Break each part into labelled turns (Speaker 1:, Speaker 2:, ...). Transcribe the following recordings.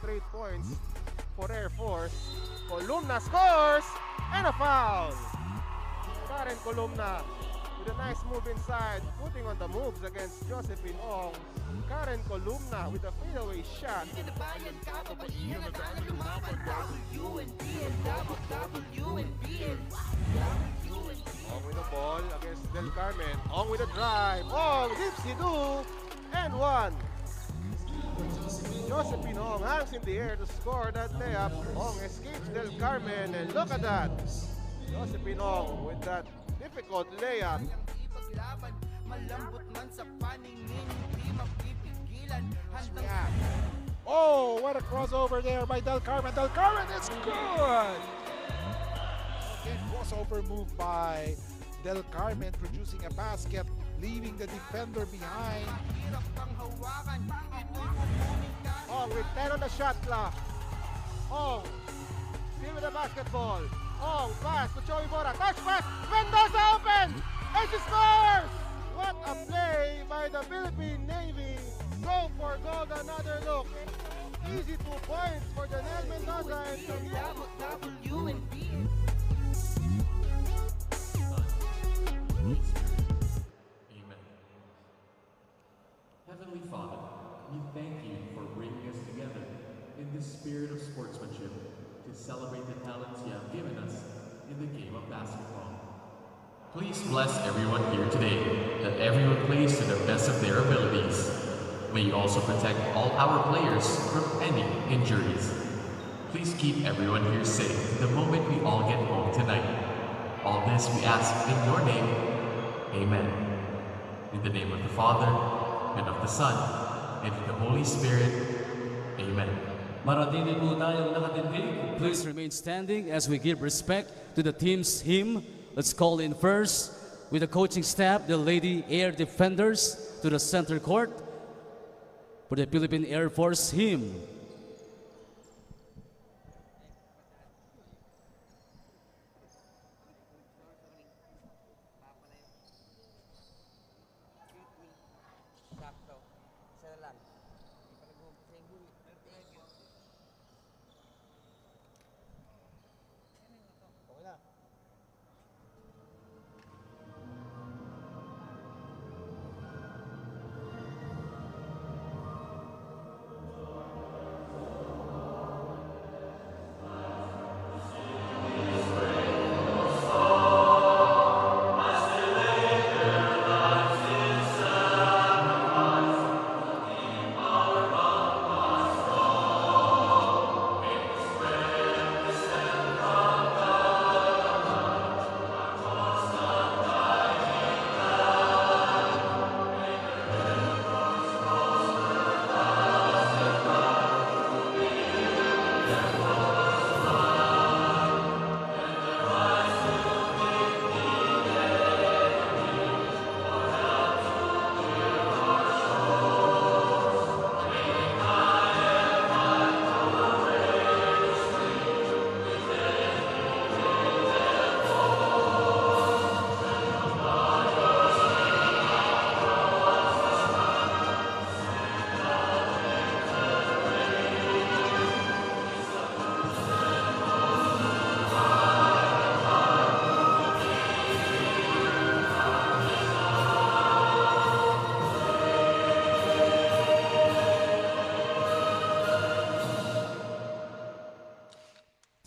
Speaker 1: straight points for Air Force. Columna scores and a foul. Karen Columna with a nice move inside, putting on the moves against Josephine Ong. Karen Columna with a fadeaway shot. Ong with the ball against Del Carmen. Ong with a drive. Ong, dipsy-do, and one. Josephine Ong hangs in the air to score that layup. Ong escapes Del Carmen, and look at that. Josephine Ong with that difficult layup.
Speaker 2: Oh, what a crossover there by Del Carmen. Del Carmen, it's good! Again, crossover move by Del Carmen, producing a basket, leaving the defender behind.
Speaker 1: Ong with 10 on the shot clock. Ong still with the basketball. Ong pass to Joey Mora. Touch pass. Mendoza open. And she scores! What a play by the Philippine Navy. Go for gold, another look. Easy 2 points for Janelle Mendoza and
Speaker 3: WNBL.
Speaker 4: Amen. Heavenly Father, we thank you for bringing us together in the spirit of sportsmanship to celebrate the talents you have given us in the game of basketball. Please bless everyone here today, that everyone plays to the best of their abilities. May you also protect all our players from any injuries. Please keep everyone here safe the moment we all get home tonight. All this we ask in your name. Amen. In the name of the Father, and of the Son, and of the Holy Spirit. Amen.
Speaker 5: Maratini po tayong nakatindig. Please remain standing as we give respect to the team's hymn. Let's call in first with the coaching staff, the Lady Air Defenders, to the center court for the Philippine Air Force hymn.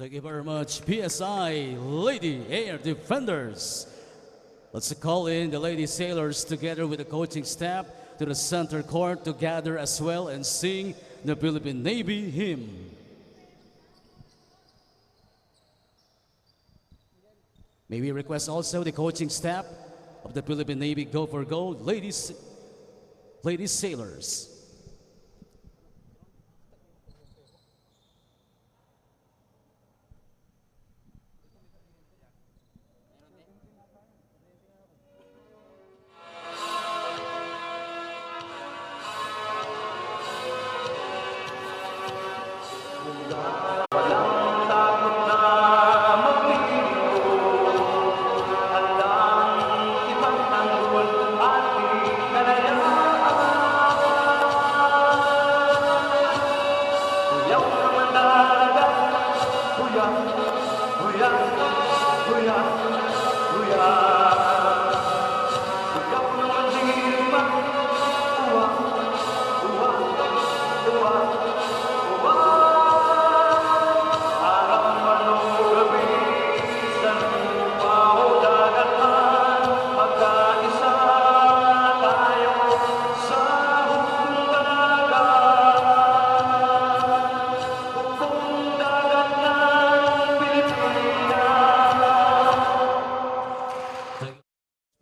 Speaker 5: Thank you very much, PSI Lady Air Defenders. Let's call in the Lady Sailors together with the coaching staff to the center court to gather as well and sing the Philippine Navy hymn. May we request also the coaching staff of the Philippine Navy Go for Gold, Lady Sailors.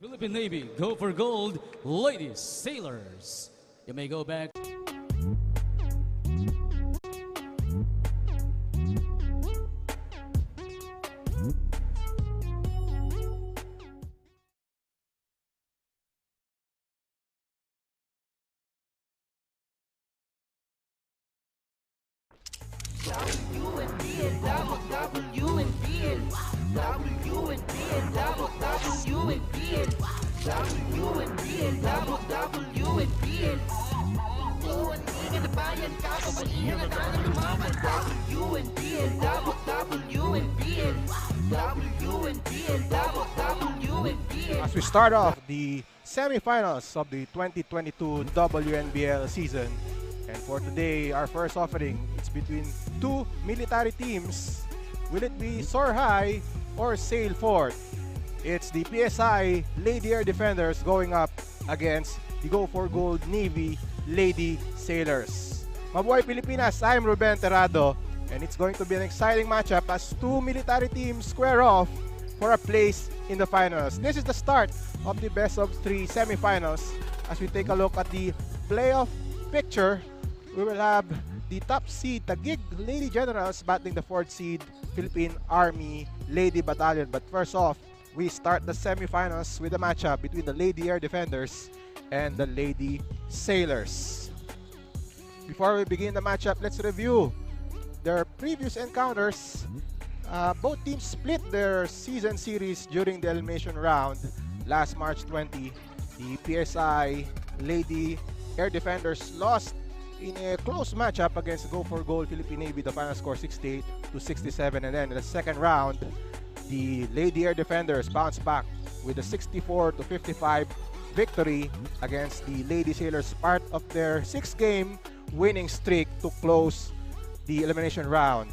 Speaker 5: Philippine Navy, go for gold. Ladies, sailors, you may go back.
Speaker 1: As we start off the semifinals of the 2022 WNBL season, and for today, our first offering, it's between two military teams. Will it be soar high or sail forth? It's the PSI Lady Air Defenders going up against the Go for Gold Navy Lady Sailors. Mabuhay Pilipinas, I'm Ruben Terrado, and it's going to be an exciting matchup as two military teams square off for a place in the finals. This is the start of the best of three semifinals. As we take a look at the playoff picture, we will have the top seed, the Taguig Lady Generals, battling the fourth seed, Philippine Army Lady Battalion. But first off, we start the semifinals with a matchup between the Lady Air Defenders and the Lady Sailors. Before we begin the matchup, let's review their previous encounters. Both teams split their season series during the elimination round last March 20. The PSI Lady Air Defenders lost in a close matchup against Go for Gold Philippine Navy. The final score 68 to 67, and then in the second round, the Lady Air Defenders bounced back with a 64 to 55 victory against the Lady Sailors, part of their 6-game winning streak to close the elimination round.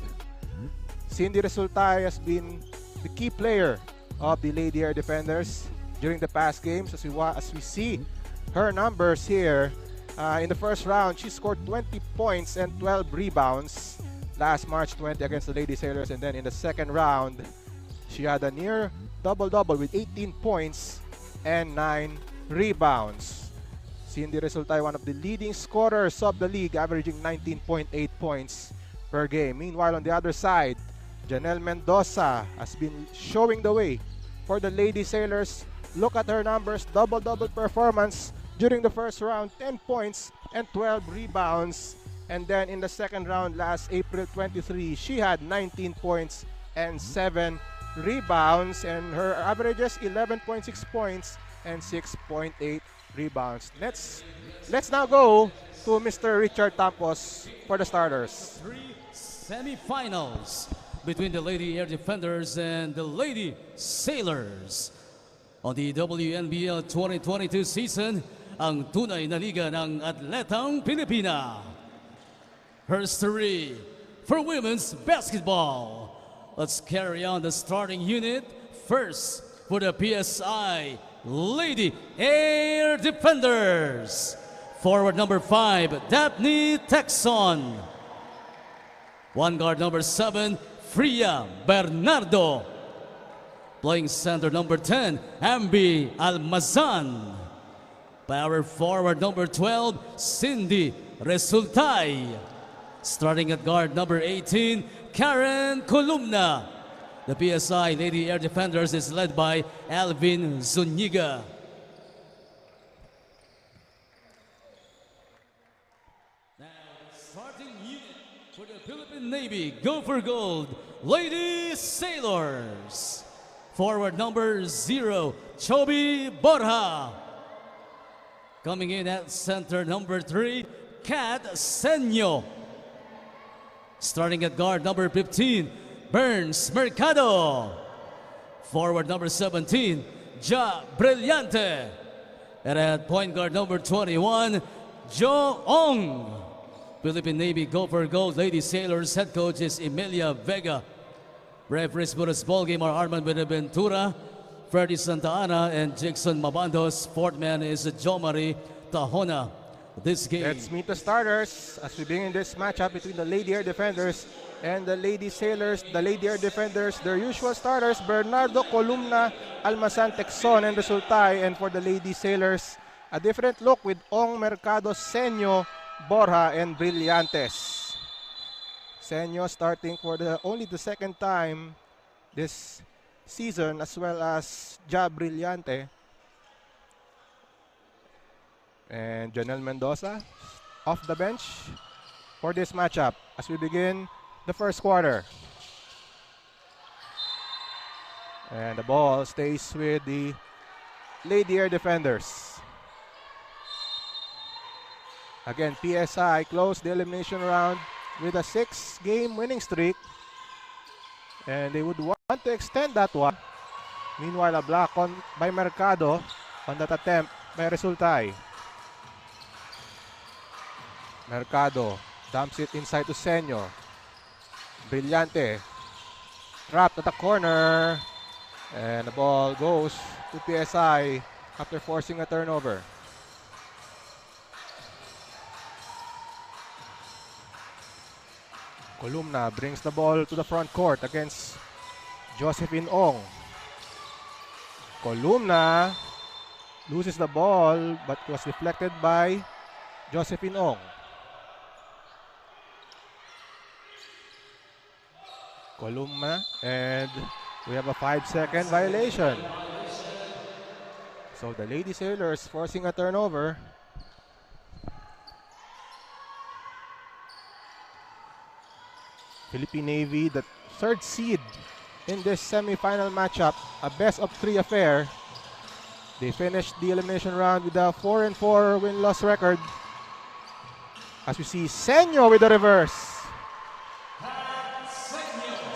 Speaker 1: Cindy Resultay has been the key player of the Lady Air Defenders during the past games. As we see her numbers here, in the first round, she scored 20 points and 12 rebounds last March 20 against the Lady Sailors. And then in the second round, she had a near double-double with 18 points and 9 rebounds. Cindy Resultay, one of the leading scorers of the league, averaging 19.8 points per game. Meanwhile, on the other side, Janelle Mendoza has been showing the way for the Lady Sailors. Look at her numbers, double-double performance during the first round, 10 points and 12 rebounds. And then in the second round, last April 23, she had 19 points and 7 rebounds. And her averages 11.6 points and 6.8 rebounds. Let's now go to Mr. Richard Tampos for the starters.
Speaker 5: Three semifinals between the Lady Air Defenders and the Lady Sailors. On the WNBL 2022 season, ang tunay na liga ng atletang Pilipina. Here's three for women's basketball. Let's carry on the starting unit. First, for the PSI Lady Air Defenders. Forward number 5, Daphne Texon. One guard number 7, Fria Bernardo. Playing center number 10, Ambi Almazan. Power forward number 12, Cindy Resultay. Starting at guard number 18, Karen Columna. The PSI Lady Air Defenders is led by Alvin Zuniga. Now, the starting unit for the Philippine Navy, go for gold, Lady Sailors. Forward number 0, Chobi Borja. Coming in at center number 3, Kat Senyo. Starting at guard number 15, Burns Mercado. Forward number 17, Ja Brillante. And at point guard number 21, Jo Ong. Philippine Navy Gopher Gold Lady Sailors head coach is Emilia Vega. Referees for this ball game are Armand Benaventura, Freddy Santa Ana, and Jackson Mabandos. Fourth man is Jomari Tahona. This game.
Speaker 1: Let's meet the starters as we begin this matchup between the Lady Air Defenders and the Lady Sailors. The Lady Air Defenders, their usual starters, Bernardo Columna, Almazan Texon, and Resultay. And for the Lady Sailors, a different look with Ong Mercado, Senyo, Borja, and Brillantes. Senyo starting for only the second time this season, as well as Ja Brillante. And Jonel Mendoza off the bench for this matchup as we begin the first quarter. And the ball stays with the Lady Air Defenders. Again, PSI closed the elimination round with a 6-game winning streak. And they would want to extend that one. Meanwhile, a block on by Mercado on that attempt by Resultay. Mercado dumps it inside to Senyo. Brillante trapped at the corner. And the ball goes to PSI after forcing a turnover. Columna brings the ball to the front court against Josephine Ong. Columna loses the ball but was deflected by Josephine Ong. Columna, and we have a 5-second violation. So the Lady Sailors forcing a turnover. Philippine Navy, the third seed in this semi-final matchup, a best-of-3 affair. They finished the elimination round with a 4-4 win-loss record. As we see Senyo with the reverse.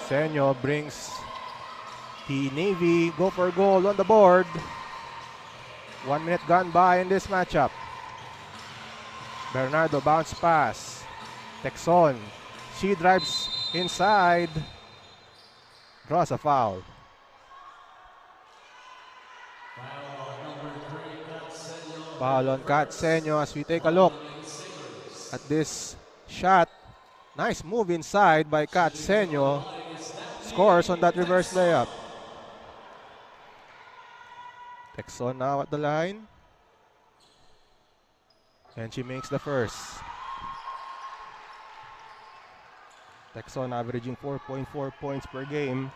Speaker 1: Senyo brings the Navy Gopher goal on the board. 1 minute gone by in this matchup. Bernardo bounce pass. Texon. She drives inside. Draws a foul. Foul on Kat Senyo as we take a look at this shot. Nice move inside by Kat Senyo. Scores on that reverse layup. Texon now at the line. And she makes the first. Texon averaging 4.4 points per game.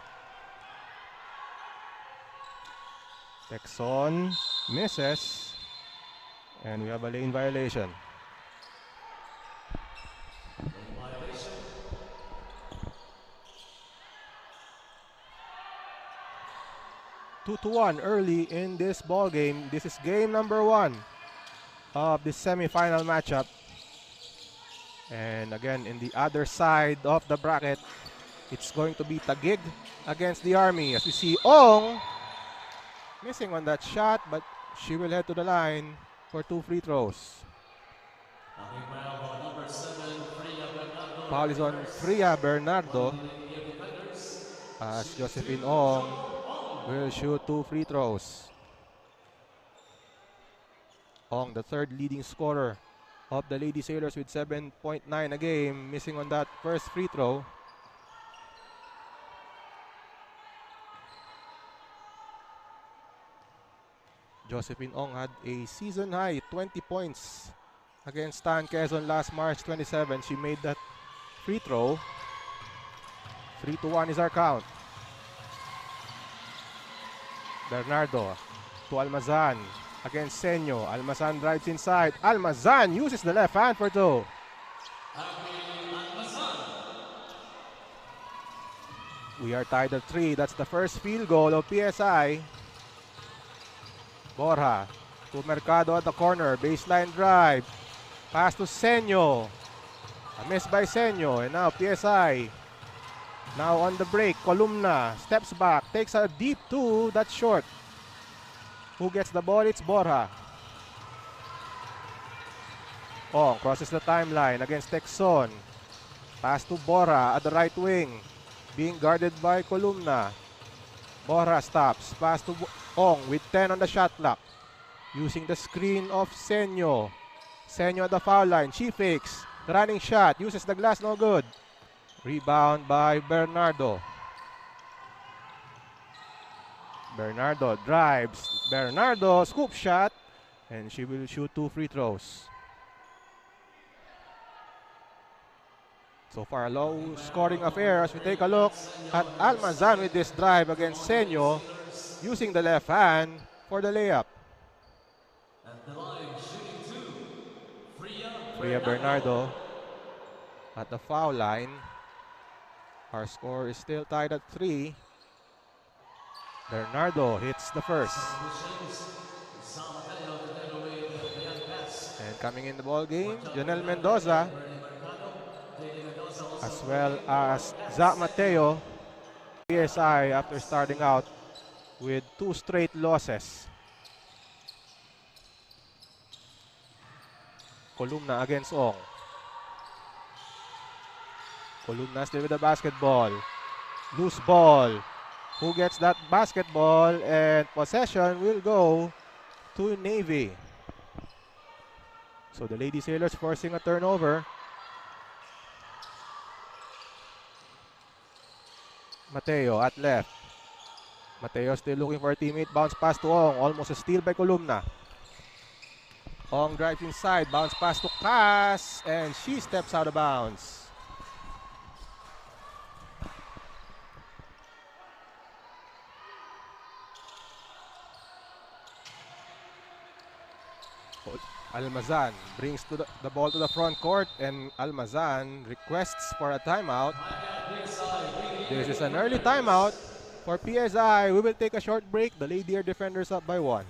Speaker 1: Texon misses. And we have a lane violation. 2-1 early in this ball game. This is game number 1 of the semi-final matchup. And again, in the other side of the bracket, it's going to be Taguig against the Army. As we see Ong missing on that shot, but she will head to the line for 2 free throws. Foul is on Fria Bernardo as Josephine Ong will shoot 2 free throws. Ong, the third leading scorer of the Lady Sailors with 7.9 a game, missing on that first free throw. Josephine Ong had a season high 20 points against Stan Quezon last March 27. She made that free throw. 3-1 is our count. Bernardo to Almazan against Senyo. Almazan drives inside. Almazan uses the left hand for 2. We are tied at 3. That's the first field goal of PSI. Borja to Mercado at the corner. Baseline drive. Pass to Senyo. A miss by Senyo. And now PSI Now on the break, Columna steps back, takes a deep two, that's short. Who gets the ball? It's Borja. Ong crosses the timeline against Texon. Pass to Borja at the right wing, being guarded by Columna. Borja stops, pass to Ong with 10 on the shot clock. Using the screen of Senyo. Senyo at the foul line, she fakes. The running shot, uses the glass, no good. Rebound by Bernardo. Bernardo drives. Bernardo scoop shot. And she will shoot 2 free throws. So far, a low scoring affair as we take a look at Almazan with this drive against Senyo. Using the left hand for the layup. Freya Bernardo at the foul line. Our score is still tied at 3. Bernardo hits the first. And coming in the ball game, Janelle Mendoza, as well as Zach Mateo. PSI after starting out with 2 straight losses. Columna against Ong. Columna still with the basketball. Loose ball. Who gets that basketball? And possession will go to Navy. So the Lady Sailors forcing a turnover. Mateo at left. Mateo still looking for a teammate. Bounce pass to Ong. Almost a steal by Columna. Ong drives inside. Bounce pass to Cass. And she steps out of bounds. Almazan brings the ball to the front court, and Almazan requests for a timeout. This is an early timeout for PSI. We will take a short break. The Lady Air Defenders up by 1.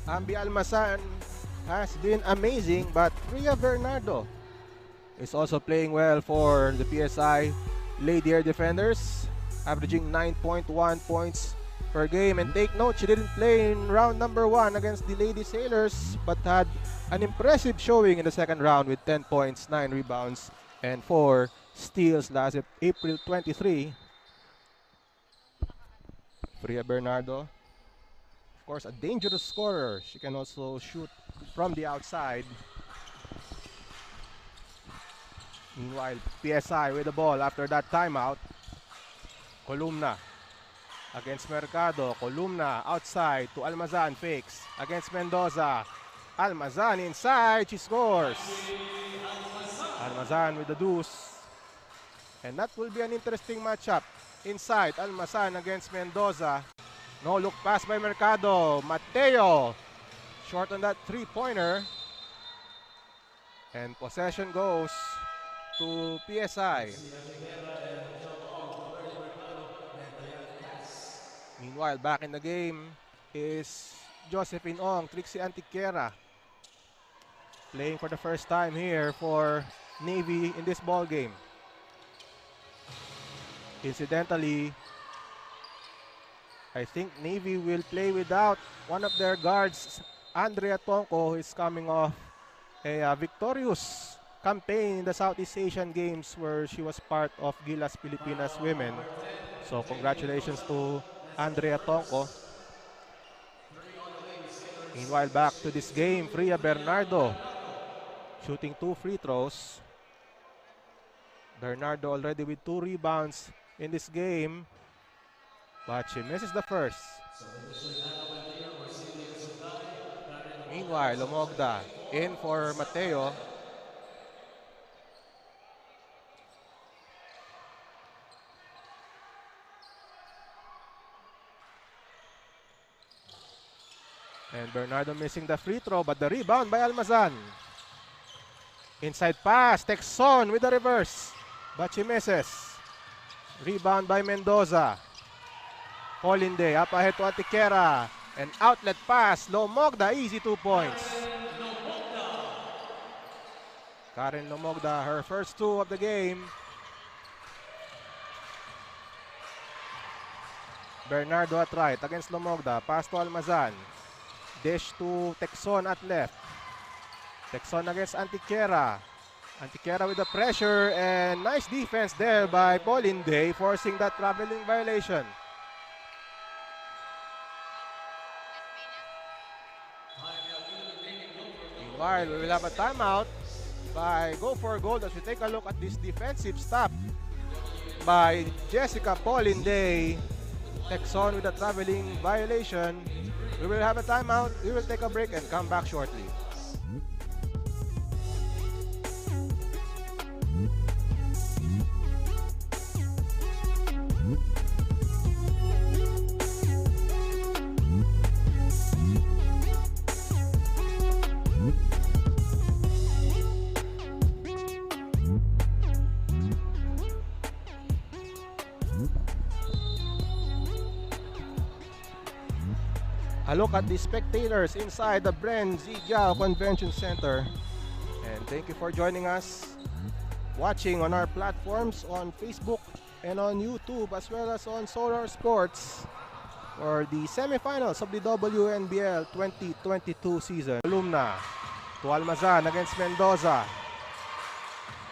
Speaker 1: Ambi Almazan has been amazing, but Freya Bernardo is also playing well for the PSI Lady Air Defenders, averaging 9.1 points per game. And take note, she didn't play in round number 1 against the Lady Sailors, but had an impressive showing in the second round with 10 points, 9 rebounds, and 4 steals last April 23. Freya Bernardo, of course, a dangerous scorer. She can also shoot from the outside. Meanwhile, PSI with the ball after that timeout. Columna against Mercado. Columna outside to Almazan, fakes against Mendoza. Almazan inside, she scores. Almazan with the deuce. And that will be an interesting matchup. Inside, Almazan against Mendoza. No look pass by Mercado. Mateo short on that 3-pointer. And possession goes to PSI. Meanwhile, back in the game is Josephine Ong, Trixie Antiquera, playing for the first time here for Navy in this ball game. Incidentally, I think Navy will play without one of their guards. Andrea Tonko is coming off a victorious campaign in the Southeast Asian Games where she was part of Gilas Pilipinas Women. So congratulations to Andrea Tonko. Meanwhile, back to this game, Freya Bernardo shooting 2 free throws. Bernardo already with 2 rebounds in this game, but she misses the first. Meanwhile, Lomogda in for Mateo. And Bernardo missing the free throw, but the rebound by Almazan. Inside pass, Texon with the reverse, but she misses. Rebound by Mendoza. Holiday up ahead to Antiquera. An outlet pass, Lomogda, easy 2 points. Karen Lomogda, her first 2 of the game. Bernardo at right against Lomogda. Pass to Almazan. Dish to Texon at left. Texon against Antiquera. Antiquera with the pressure and nice defense there by Polinde, forcing that traveling violation. Meanwhile, we will have a timeout by Go for Gold as we take a look at this defensive stop by Jessica Polinde. Texon with a traveling violation. We will have a timeout. We will take a break and come back shortly. A look at the spectators inside the Bren Zijiao Convention Center. And thank you for joining us, watching on our platforms on Facebook and on YouTube, as well as on Solar Sports for the semifinals of the WNBL 2022 season. Alumna to Almazan against Mendoza.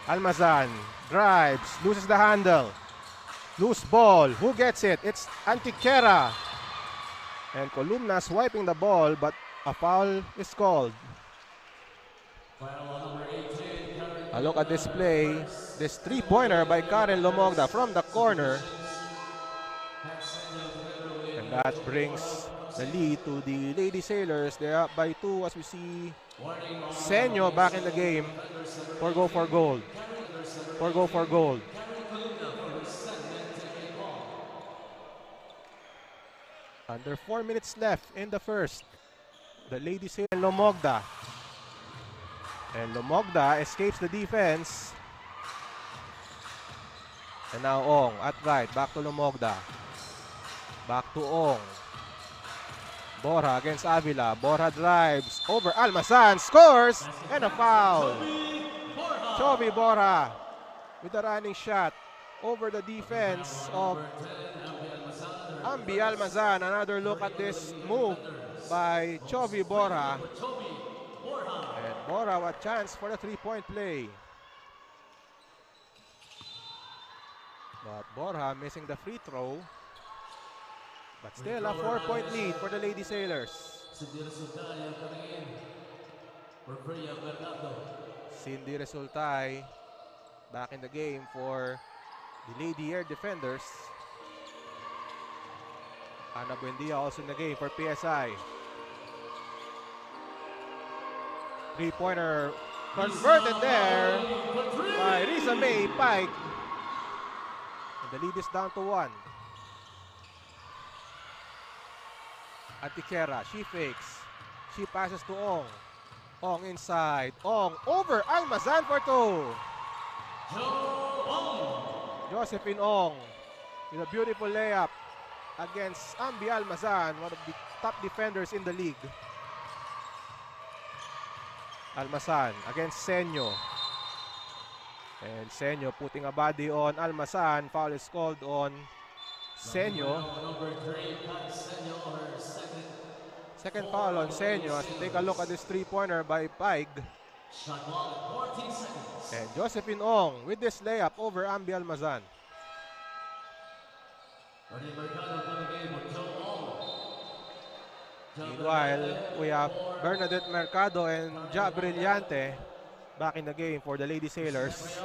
Speaker 1: Almazan drives, loses the handle. Loose ball. Who gets it? It's Antiquera. And Columna swiping the ball, but a foul is called. A look at this play. This three-pointer by Karen Lomogda from the corner. And that brings the lead to the Lady Sailors. They're up by 2 as we see Senyo back in the game for Go for Gold. For Go for Gold. Under 4 minutes left in the first. The Lady Sailors Lomogda. And Lomogda escapes the defense. And now Ong at right. Back to Lomogda. Back to Ong. Bora against Avila. Bora drives over Almazan. Scores! And a foul. Chovy Bora with a running shot over the defense of Ambi Almazan. Another look at this move by Chovy Bora. And Bora with a chance for the three-point play. But Bora missing the free throw. But still a 4-point lead for the Lady Sailors. Cindy Resultay back in the game for the Lady Air Defenders. Ana Buendia also in the game for PSI. Three-pointer converted there by Risa May Pike. And the lead is down to 1. Antiquera, she fakes. She passes to Ong. Ong inside. Ong over Almazan for 2. Josephine Ong with a beautiful layup against Ambi Almazan, one of the top defenders in the league. Almazan against Senyo. And Senyo putting a body on Almazan. Foul is called on Senyo. Second foul on Senyo as we take a look at this three-pointer by Pike. And Josephine Ong with this layup over Ambi Almazan. Meanwhile, we have Bernadette Mercado and Ja Brillante back in the game for the Lady Sailors,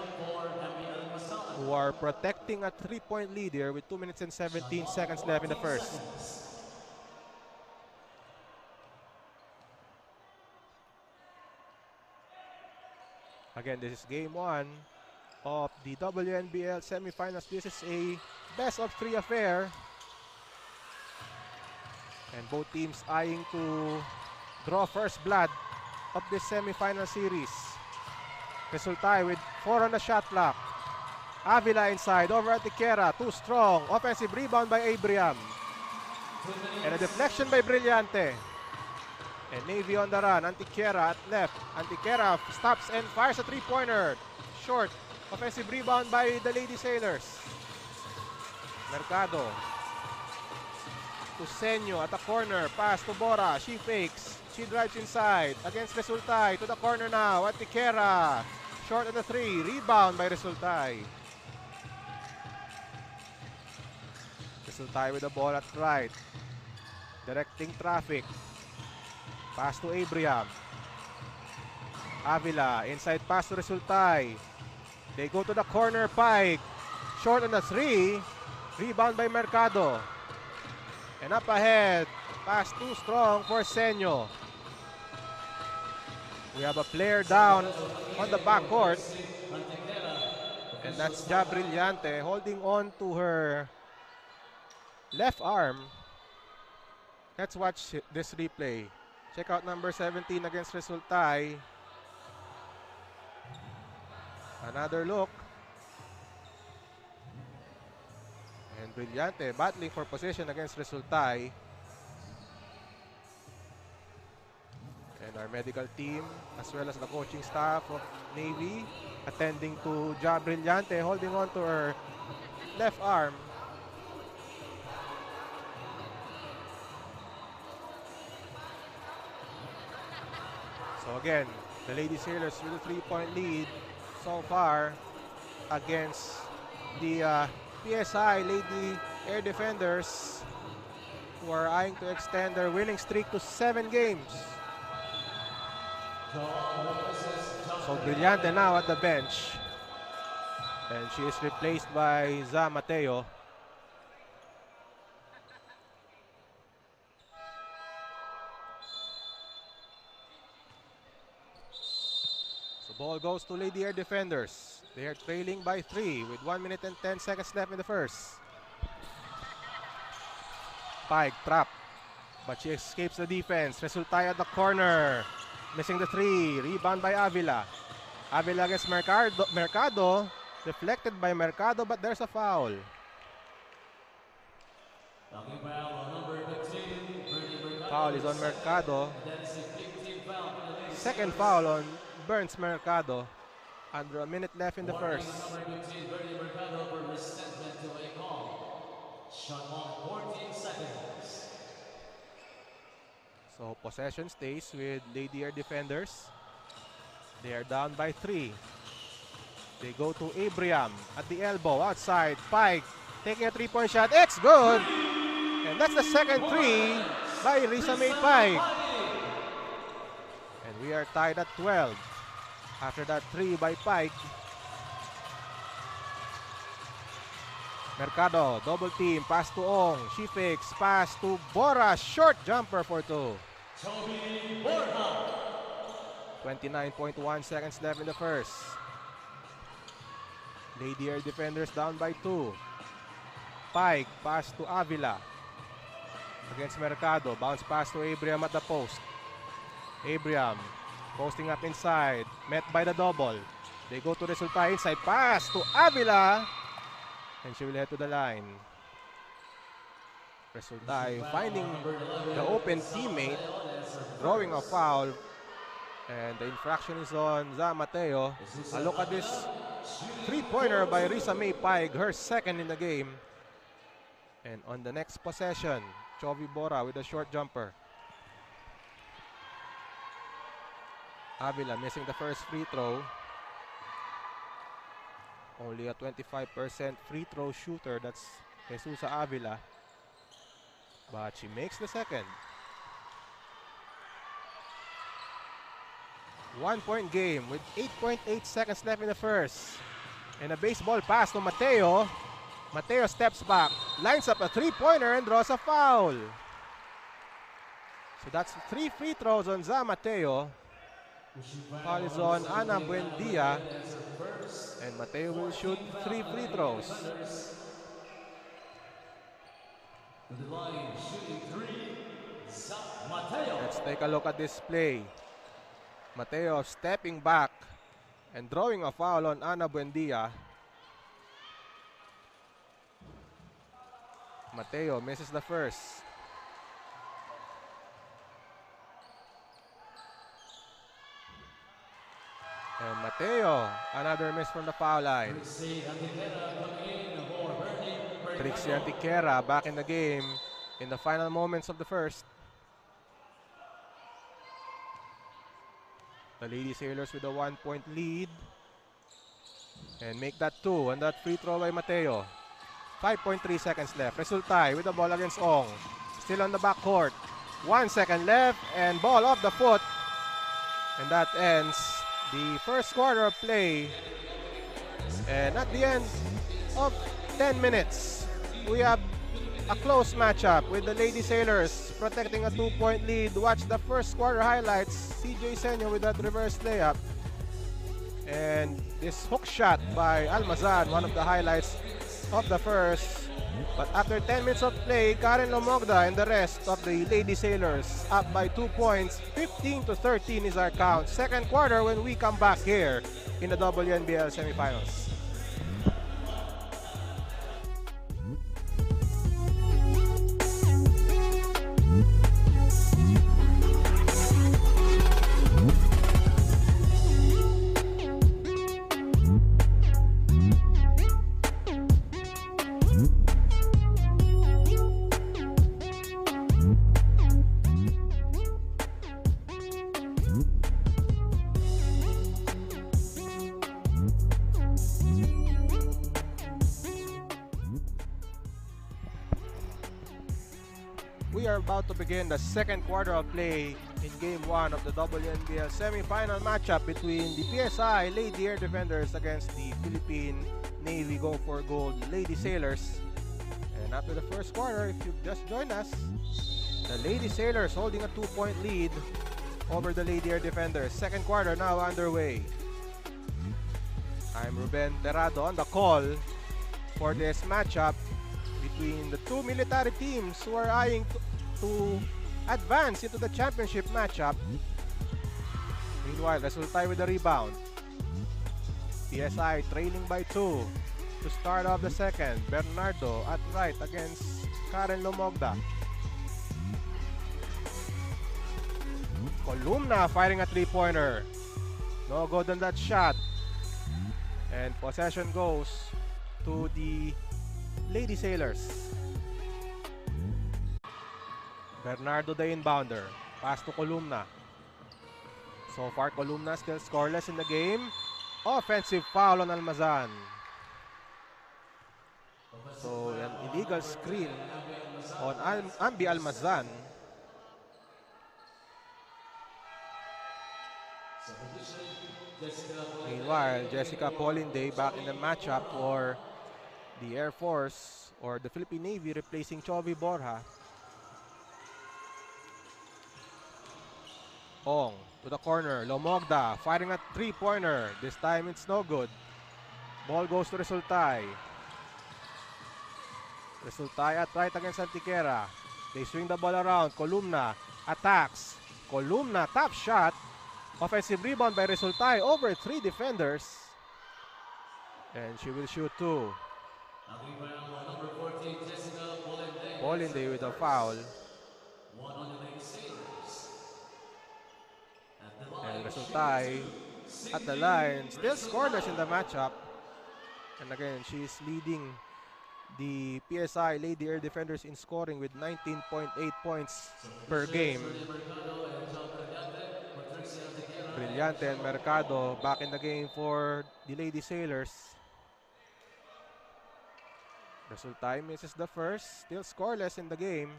Speaker 1: who are protecting a 3-point lead here with 2 minutes and 17 seconds left in the first. Again, this is game 1 of the WNBL semifinals. This is a best-of-3 affair. And both teams eyeing to draw first blood of this semifinal series. Resultay with 4 on the shot clock. Avila inside, over Antiquera, too strong. Offensive rebound by Abraham. And a deflection by Brillante. And Navy on the run, Antiquera at left. Antiquera stops and fires a three-pointer. Short, offensive rebound by the Lady Sailors. Mercado. To Senyo at the corner, pass to Bora, she fakes. She drives inside against Resultay, to the corner now, Antiquera. Short on the three, rebound by Resultay. Resultay with the ball at right. Directing traffic. Pass to Abraham. Avila, inside pass to Resultay. They go to the corner, Pike. Short on the three. Rebound by Mercado. And up ahead, pass too strong for Senyo. We have a player down on the backcourt. And that's Ja Brillante holding on to her left arm. Let's watch this replay. Check out number 17 against Resultay. Another look. And Brillante battling for position against Resultay. And our medical team, as well as the coaching staff of Navy, attending to Ja Brillante, holding on to her left arm. So again, the Lady Sailors with a 3-point lead so far against the PSI Lady Air Defenders, who are eyeing to extend their winning streak to 7 games. So Brillante now at the bench. And she is replaced by Za Mateo. So ball goes to Lady Air Defenders. They are trailing by 3 with 1 minute and 10 seconds left in the first. Pike trap, but she escapes the defense. Resultay at the corner. Missing the 3. Rebound by Avila. Avila against Mercado. Deflected by Mercado, but there's a foul. Foul is on Mercado. Second foul on Burns Mercado. Under a minute left in the first. So possession stays with Lady Air Defenders. They are down by 3. They go to Abraham at the elbow, outside. Pike taking a 3-point shot. It's good! And that's the second 3 by Risa May Pike. And we are tied at 12. After that 3 by Pike. Mercado, double team, pass to Ong. She fakes, pass to Bora. Short jumper for 2. 29.1 seconds left in the first. Lady Air Defenders down by 2. Pike, pass to Avila. Against Mercado, bounce pass to Abraham at the post. Abraham, posting up inside, met by the double. They go to Resultay inside, pass to Avila. And she will head to the line. Resultay finding the open teammate, drawing a foul. And the infraction is on Za Mateo. A look at this 3-pointer by Risa May Pike, her second in the game. And on the next possession, Chovy Bora with a short jumper. Avila missing the first free throw. Only a 25% free throw shooter. That's Jesus Avila. But she makes the second. 1-point game with 8.8 seconds left in the first. And a baseball pass to Mateo. Mateo steps back, lines up a 3-pointer and draws a foul. So that's 3 free throws on Za Mateo. Foul is on Ana Buendia. And Mateo will shoot 3 free throws.
Speaker 3: Let's take a look at this play. Mateo stepping back and drawing a foul on Ana Buendia. Mateo misses the first. And Mateo, another miss from the foul line. Trixie Antiquera back in the game in the final moments of the first. The Lady Sailors with a 1-point lead. And make that 2 on that free throw by Mateo. 5.3 seconds left. Resultay with the ball against Ong. Still on the backcourt. 1 second left and ball off the foot. And that ends the first quarter of play. And at the end of 10 minutes, we have a close matchup with the Lady Sailors protecting a 2-point lead. Watch the first quarter highlights. CJ Senyo with that reverse layup. And this hook shot by Almazan, one of the highlights of the first. But after 10 minutes of play, Karen Lomogda and the rest of the Lady Sailors up by 2 points. 15-13 is our count. Second quarter when we come back here in the WNBL Semifinals. We are about to begin the second quarter of play in Game 1 of the WNBL semi-final matchup between the PSI Lady Air Defenders against the Philippine Navy Go for Gold Lady Sailors. And after the first quarter, if you've just joined us, the Lady Sailors holding a 2-point lead over the Lady Air Defenders. Second quarter now underway. I'm Ruben Terrado on the call for this matchup between the two military teams who are eyeing to advance into the championship matchup. Meanwhile, Resultay with the rebound. PSI trailing by 2 to start off the second. Bernardo at right against Karen Lomogda. Columna firing a 3-pointer. No good on that shot. And possession goes to the Lady Sailors. Bernardo the inbounder. Pass to Columna. So far, Columna still scoreless in the game. Offensive foul on Almazan. So an illegal screen on Ambi Almazan. Meanwhile, Jessica Polinday back in the matchup for the Air Force or the Philippine Navy, replacing Chovy Borja. Ong to the corner. Lomogda firing a 3-pointer. This time it's no good. Ball goes to Resultay. Resultay at right against Antiquera. They swing the ball around. Columna attacks. Columna, top shot. Offensive rebound by Resultay over 3 defenders. And she will shoot 2. Polinday with a foul. And Resultay at the line. Still scoreless in the matchup. And again, she's leading the PSI Lady Air Defenders in scoring with 19.8 points per game. Brillante and Mercado back in the game for the Lady Sailors. Resultay misses the first. Still scoreless in the game.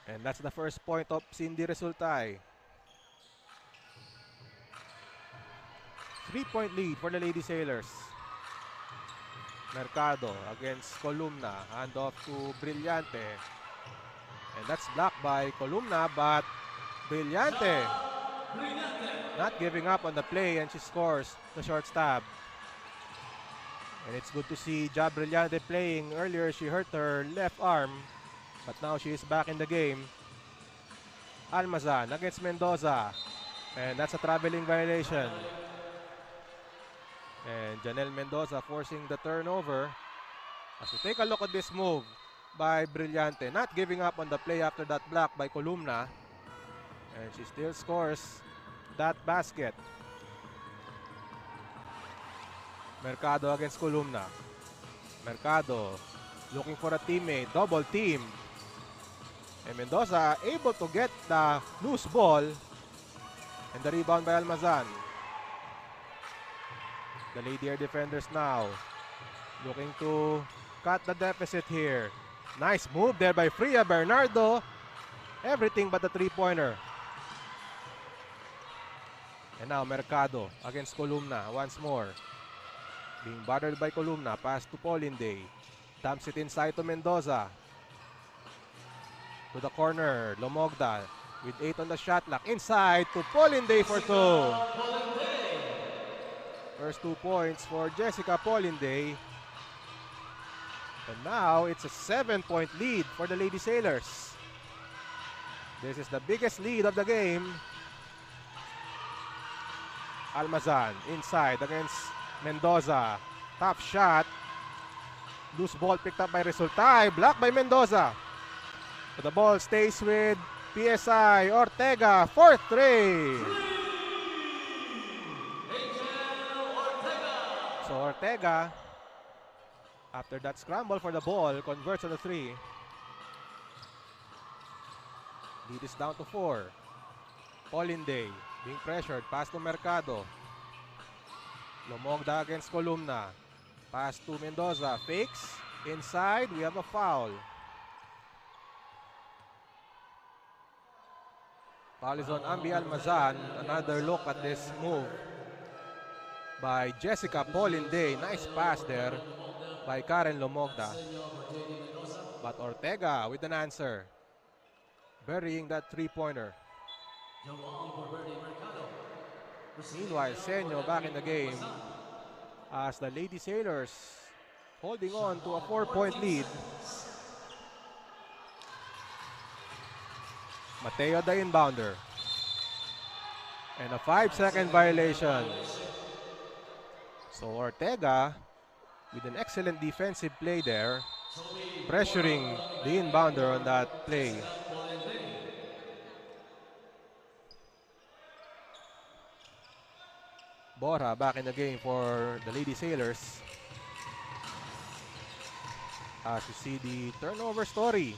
Speaker 3: And that's the first point of Cindy Resultay. 3-point lead for the Lady Sailors. Mercado against Columna. Hand off to Brillante. And that's blocked by Columna, but Brillante not giving up on the play, and she scores the short stab. And it's good to see Ja Brillante playing. Earlier, she hurt her left arm, but now she is back in the game. Almazan against Mendoza. And that's a traveling violation. And Janelle Mendoza forcing the turnover. As we take a look at this move by Brillante, not giving up on the play after that block by Columna. And she still scores that basket. Mercado against Columna. Mercado looking for a teammate, double team. And Mendoza able to get the loose ball. And the rebound by Almazan. The Lady Air defenders now looking to cut the deficit here. Nice move there by Fria Bernardo. Everything but the three-pointer. And now Mercado against Columna once more. Being bothered by Columna. Pass to Polinde. Dumps it inside to Mendoza. To the corner. Lomogda with 8 on the shot clock. Inside to Polinde for 2. First 2 points for Jessica Polinde. And now it's a 7-point lead for the Lady Sailors. This is the biggest lead of the game. Almazan inside against Mendoza. Top shot. Loose ball picked up by Resultay. Blocked by Mendoza. But the ball stays with PSI. Ortega for 3. So Ortega, after that scramble for the ball, converts on the 3. Lead is down to 4. Polinde being pressured. Pass to Mercado. Lomogda against Columna. Pass to Mendoza. Fakes. Inside. We have a foul. Foul is on Ambi Almazan. Another look at this move by Jessica Polinde. Nice pass there by Karen Lomogda. But Ortega with an answer. Burying that three-pointer. Meanwhile, Senyo back in the game as the Lady Sailors holding on to a 4-point lead. Mateo the inbounder. And a 5-second violation. So Ortega with an excellent defensive play there, pressuring the inbounder on that play. Bora back in the game for the Lady Sailors. As you see the turnover story.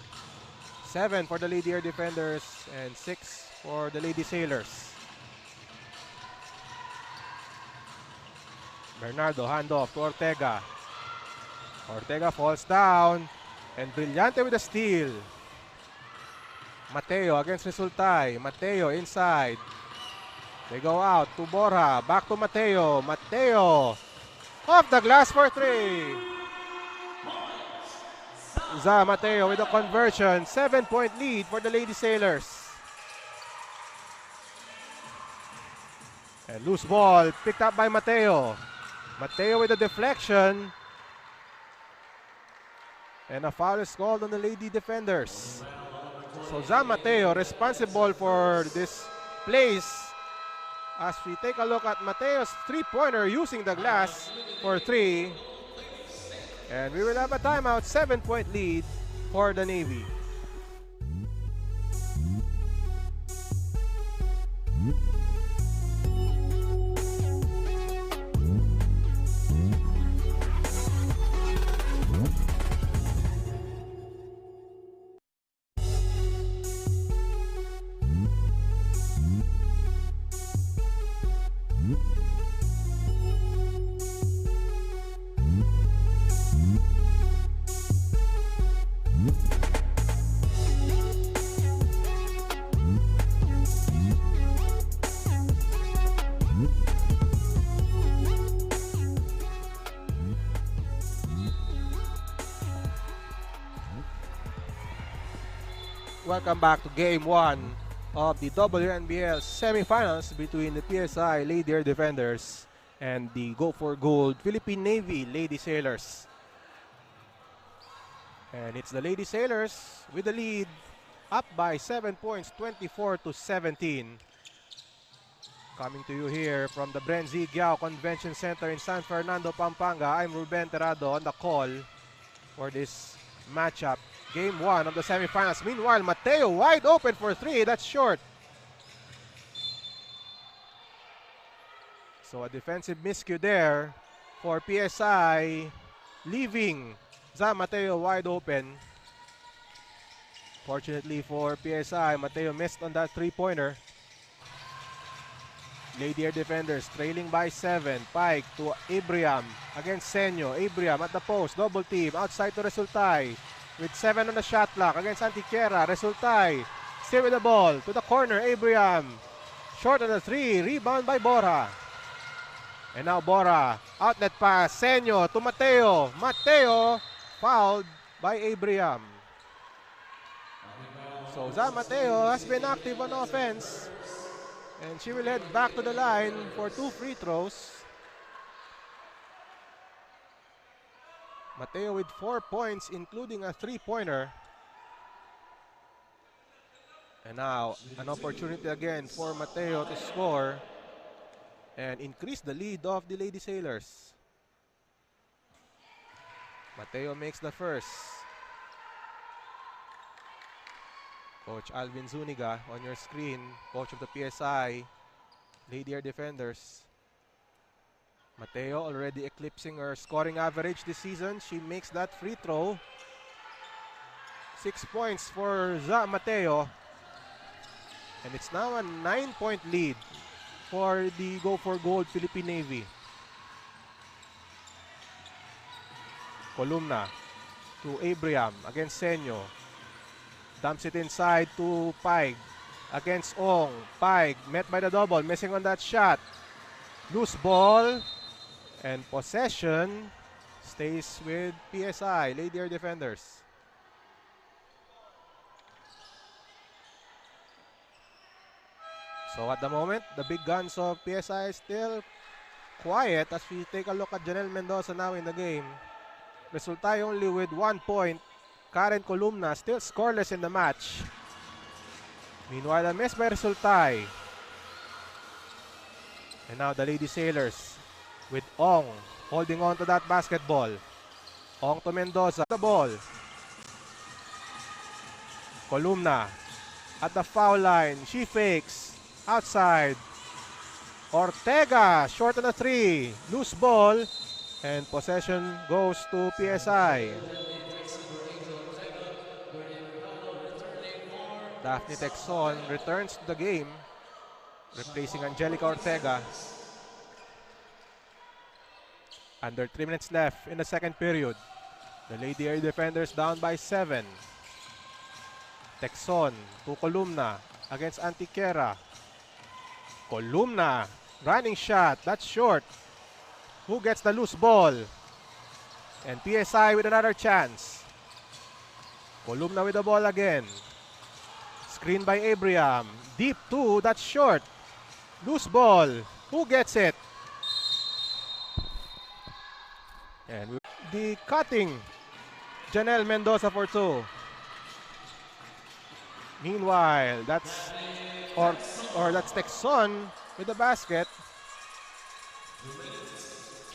Speaker 3: 7 for the Lady Air defenders and 6 for the Lady Sailors. Bernardo handoff to Ortega. Ortega falls down and Brillante with a steal. Mateo against Resultay. Mateo inside. They go out to Bora. Back to Mateo. Mateo off the glass for 3. Za Mateo with a conversion. 7-point lead for the Lady Sailors. And loose ball picked up by Mateo. Mateo with a deflection. And a foul is called on the Lady defenders. So Za Mateo responsible for this place. As we take a look at Mateo's three-pointer using the glass for 3. And we will have a timeout, 7-point lead for the Navy. Welcome back to Game 1 of the WNBL Semifinals between the PSI Lady Air Defenders and the Go for Gold Philippine Navy Lady Sailors. And it's the Lady Sailors with the lead, up by 7 points, 24-17. Coming to you here from the Brenzi Giao Convention Center in San Fernando, Pampanga. I'm Ruben Terrado on the call for this matchup. Game 1 of the semifinals. Meanwhile, Mateo wide open for 3. That's short. So a defensive miscue there for PSI, leaving Mateo wide open. Fortunately for PSI, Mateo missed on that three-pointer. Lady Air defenders trailing by 7. Pike to Abraham against Senyo. Abraham at the post, double team, outside to Resultay. With 7 on the shot clock against Antiquera. Resultay still with the ball to the corner. Abraham short on the 3, rebound by Bora. And now Bora, outlet pass, Senyo to Mateo. Mateo fouled by Abraham. So Mateo has been active on offense. And she will head back to the line for 2 free throws. Mateo with 4 points, including a three-pointer. And now, an opportunity again for Mateo to score and increase the lead of the Lady Sailors. Mateo makes the first. Coach Alvin Zuniga on your screen, coach of the PSI Lady Air Defenders. Mateo already eclipsing her scoring average this season. She makes that free throw. 6 points for Mateo. And it's now a 9-point lead for the Go for Gold Philippine Navy. Columna to Abraham against Senyo. Dumps it inside to Pike against Ong. Pike met by the double, missing on that shot. Loose ball and possession stays with PSI, Lady Air Defenders. So at the moment, the big guns of PSI is still quiet as we take a look at Janelle Mendoza now in the game. Resultay only with 1 point. Karen Columna still scoreless in the match. Meanwhile, a miss by Resultay. And now the Lady Sailors with Ong holding on to that basketball. Ong to Mendoza. The ball. Columna at the foul line. She fakes. Outside. Ortega short on the 3. Loose ball. And possession goes to PSI. Daphne Texon returns to the game, replacing Angelica Ortega. Under 3 minutes left in the second period. The Lady Air Defenders down by 7. Texon to Columna against Antiquera. Columna, running shot, that's short. Who gets the loose ball? And PSI with another chance. Columna with the ball again. Screen by Abraham. Deep 2, that's short. Loose ball. Who gets it? And the cutting. Janelle Mendoza for 2. Meanwhile, that's that's Texon with the basket.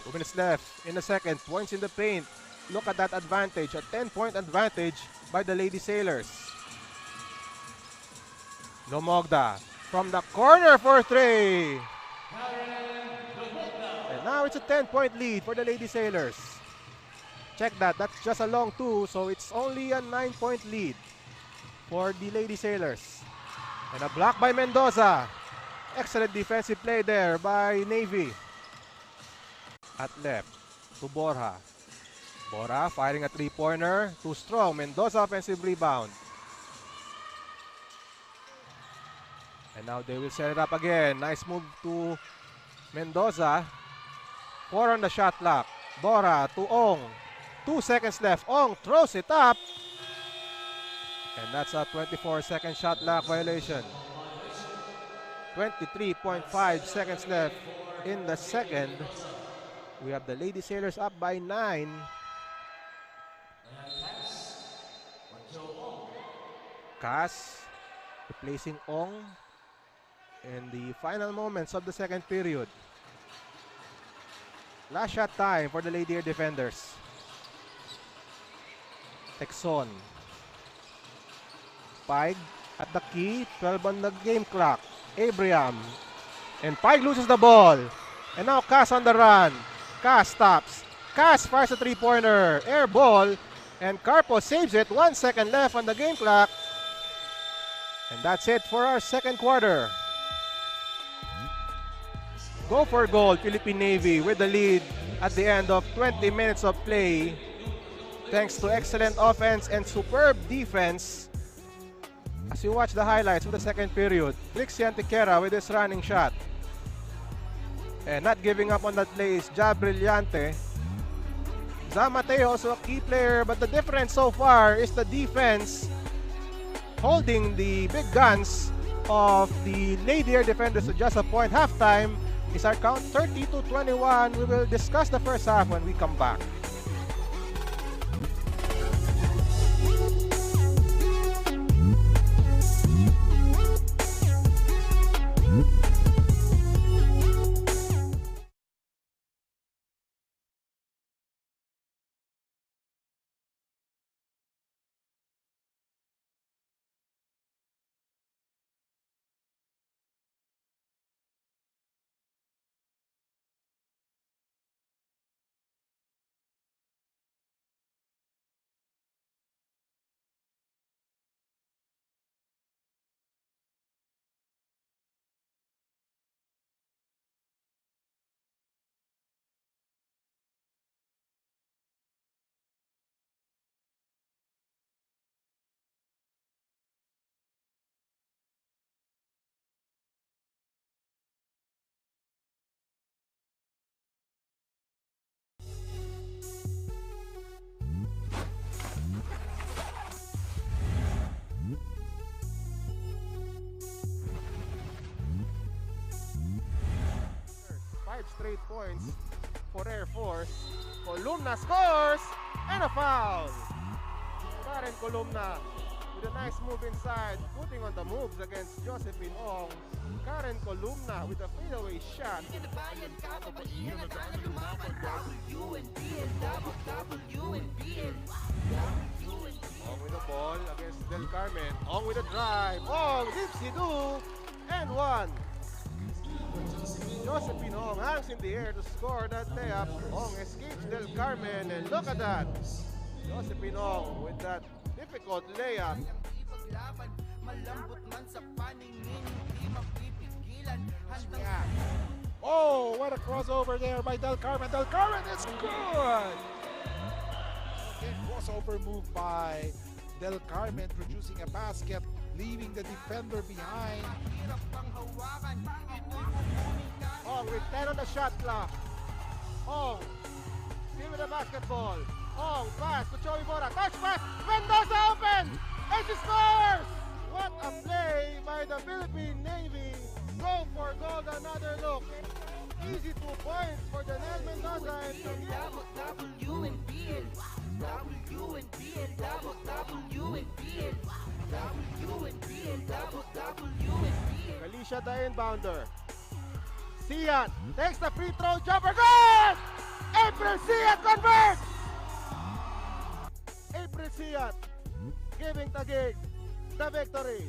Speaker 3: 2 minutes left in the second. Points in the paint. Look at that advantage. A 10-point advantage by the Lady Sailors. Lomogda from the corner for 3. And now it's a 10-point lead for the Lady Sailors. Check that. That's just a long 2, so it's only a 9-point lead for the Lady Sailors. And a block by Mendoza. Excellent defensive play there by Navy. At left to Borja. Borja firing a 3-pointer. Too strong. Mendoza offensive rebound. And now they will set it up again. Nice move to Mendoza. 4 on the shot clock. Bora to Ong. 2 seconds left. Ong throws it up. And that's a 24-second shot clock violation. 23.5 seconds left in the second. We have the Lady Sailors up by 9. Cass replacing Ong in the final moments of the second period. Last shot time for the Lady Air defenders. Texon. Pike at the key, 12 on the game clock. Abraham. And Pike loses the ball. And now Cass on the run. Cass stops. Cass fires a three-pointer. Air ball. And Carpo saves it. 1 second left on the game clock. And that's it for our second quarter. Go for gold, Philippine Navy with the lead at the end of 20 minutes of play. Thanks to excellent offense and superb defense. As you watch the highlights of the second period, Trixie Antiquera with his running shot. And not giving up on that play is Ja Brillante. Zamateo also a key player, but the difference so far is the defense holding the big guns of the Lady Air defenders to just a point. Halftime is our count 30-21. We will discuss the first half when we come back. Straight points for Air Force. Columna scores and a foul. Karen Columna with a nice move inside, putting on the moves against Josephine Ong. Karen Columna with a fadeaway shot. Ong with the ball against Del Carmen. Ong with a drive. Ong, dipsy-do, and one. Josephine Ong hangs in the air to score that layup. Ong escapes Del Carmen, and look at that. Josephine Ong with that difficult layup.
Speaker 2: Oh, what a crossover there by Del Carmen. Del Carmen is good. Again, crossover move by Del Carmen, producing a basket, leaving the defender behind.
Speaker 1: Ong with 10 on the shot clock. Ong still with the basketball. Ong pass to Joey Mora. Touch pass. Mendoza open. And she scores. What a play by the Philippine Navy. Go for gold, another look. Easy 2 points for Janelle Mendoza. WNBL. Alicia the inbounder. Siat takes the free throw jumper. Good! April Siat converts! April Siat giving Taguig the victory.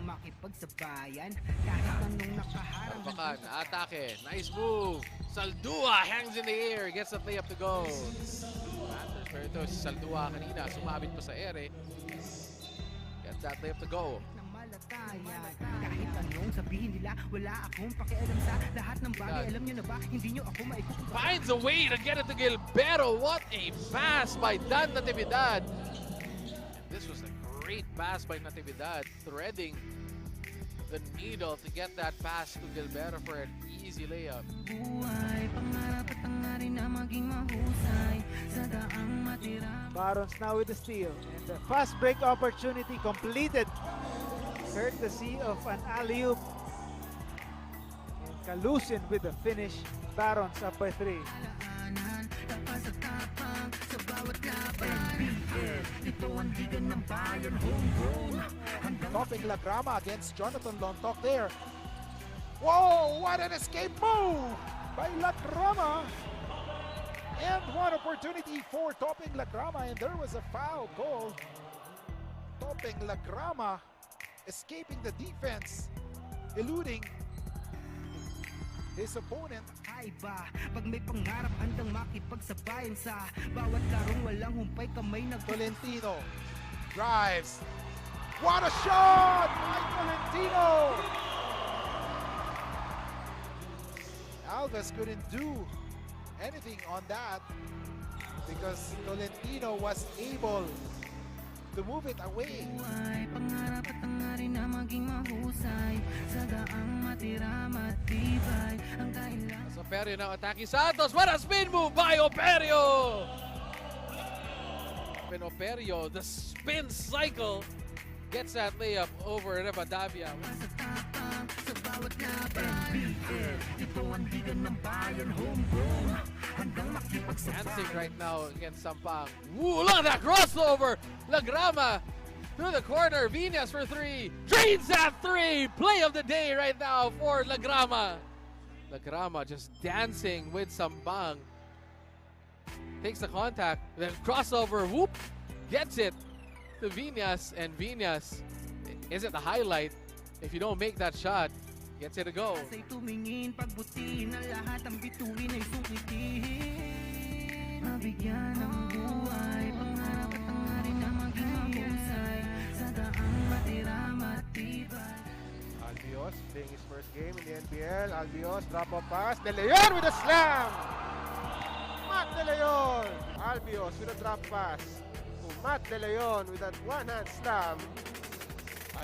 Speaker 6: Makipagsabayan kahit anong nakaharang.
Speaker 7: Bakan, atake, nice move. Saldua hangs in the air, gets the layup to go. Pero ito si Saldua kanina, sumabit pa sa ere. Gets that layup to go.
Speaker 6: Na malata bayan. Kahit anong sabihin nila, wala akong pakialam sa lahat ng bagay. Alam nyo na ba, hindi nyo ako maikukuha.
Speaker 7: Finds a way to get it to Gilberto. What a pass by Dan Natividad. This was a great pass by Natividad, threading the needle to get that pass to Gilberto for an easy layup.
Speaker 6: Buhay, pangarap at hangarin na maging mahusay sa daang matira.
Speaker 8: Barons now with the steal, and the fast break opportunity completed courtesy of an alley-oop. And Kalusin with the finish. Barons up by 3.
Speaker 6: Alaanan, tapas at tapang sa bawat laban. NBL, ito ang liga ng bayan. Homegrown, hanggang
Speaker 2: Topping Lagrama against Jonathan Lontok there. Whoa, what an escape move by Lagrama. And one opportunity for Topping Lagrama, and there was a foul called. Topping Lagrama escaping the defense, eluding his opponent.
Speaker 6: ay ba, pag may pangarap handang makipagsabayan sa bawat larong walang humpay kamay nag
Speaker 2: Tolentino drives. What a shot by Tolentino! Alves couldn't do anything on that because Tolentino was able to move it away.
Speaker 6: buhay, pangarap at hangarin na maging mahusay sa daang matira matibay ang kailangan.
Speaker 7: So Operio now attacking Santos. What a spin move by Operio! And Operio, the spin cycle, gets that layup over Rivadavia.
Speaker 6: Sa tapang sa bawat laban. NBL, ito ang liga ng bayan. Homegrown, handang makipagsabayan.
Speaker 7: Dancing right now against Sampang. Woo, look at that crossover! Lagrama through the corner. Vinas for 3. Drains that 3! Play of the day right now for Lagrama. Lagrama just dancing with Sampang. Takes the contact, then crossover, whoop! Gets it to Vinas, and Vinas isn't the highlight. If you don't make that shot, gets it to go.
Speaker 6: Sa'y tumingin, pagbutiin ang lahat ang bituin ay sungkitin. Mabigyan ng buhay, pangarap at hangarin na maging mahusay sa daang matira matibay.
Speaker 3: Albios playing his first game in the NBL. Albios drop-off pass. De Leon with a slam! Matt De Leon! Albios with a drop pass to Matt De Leon with that one-hand slam.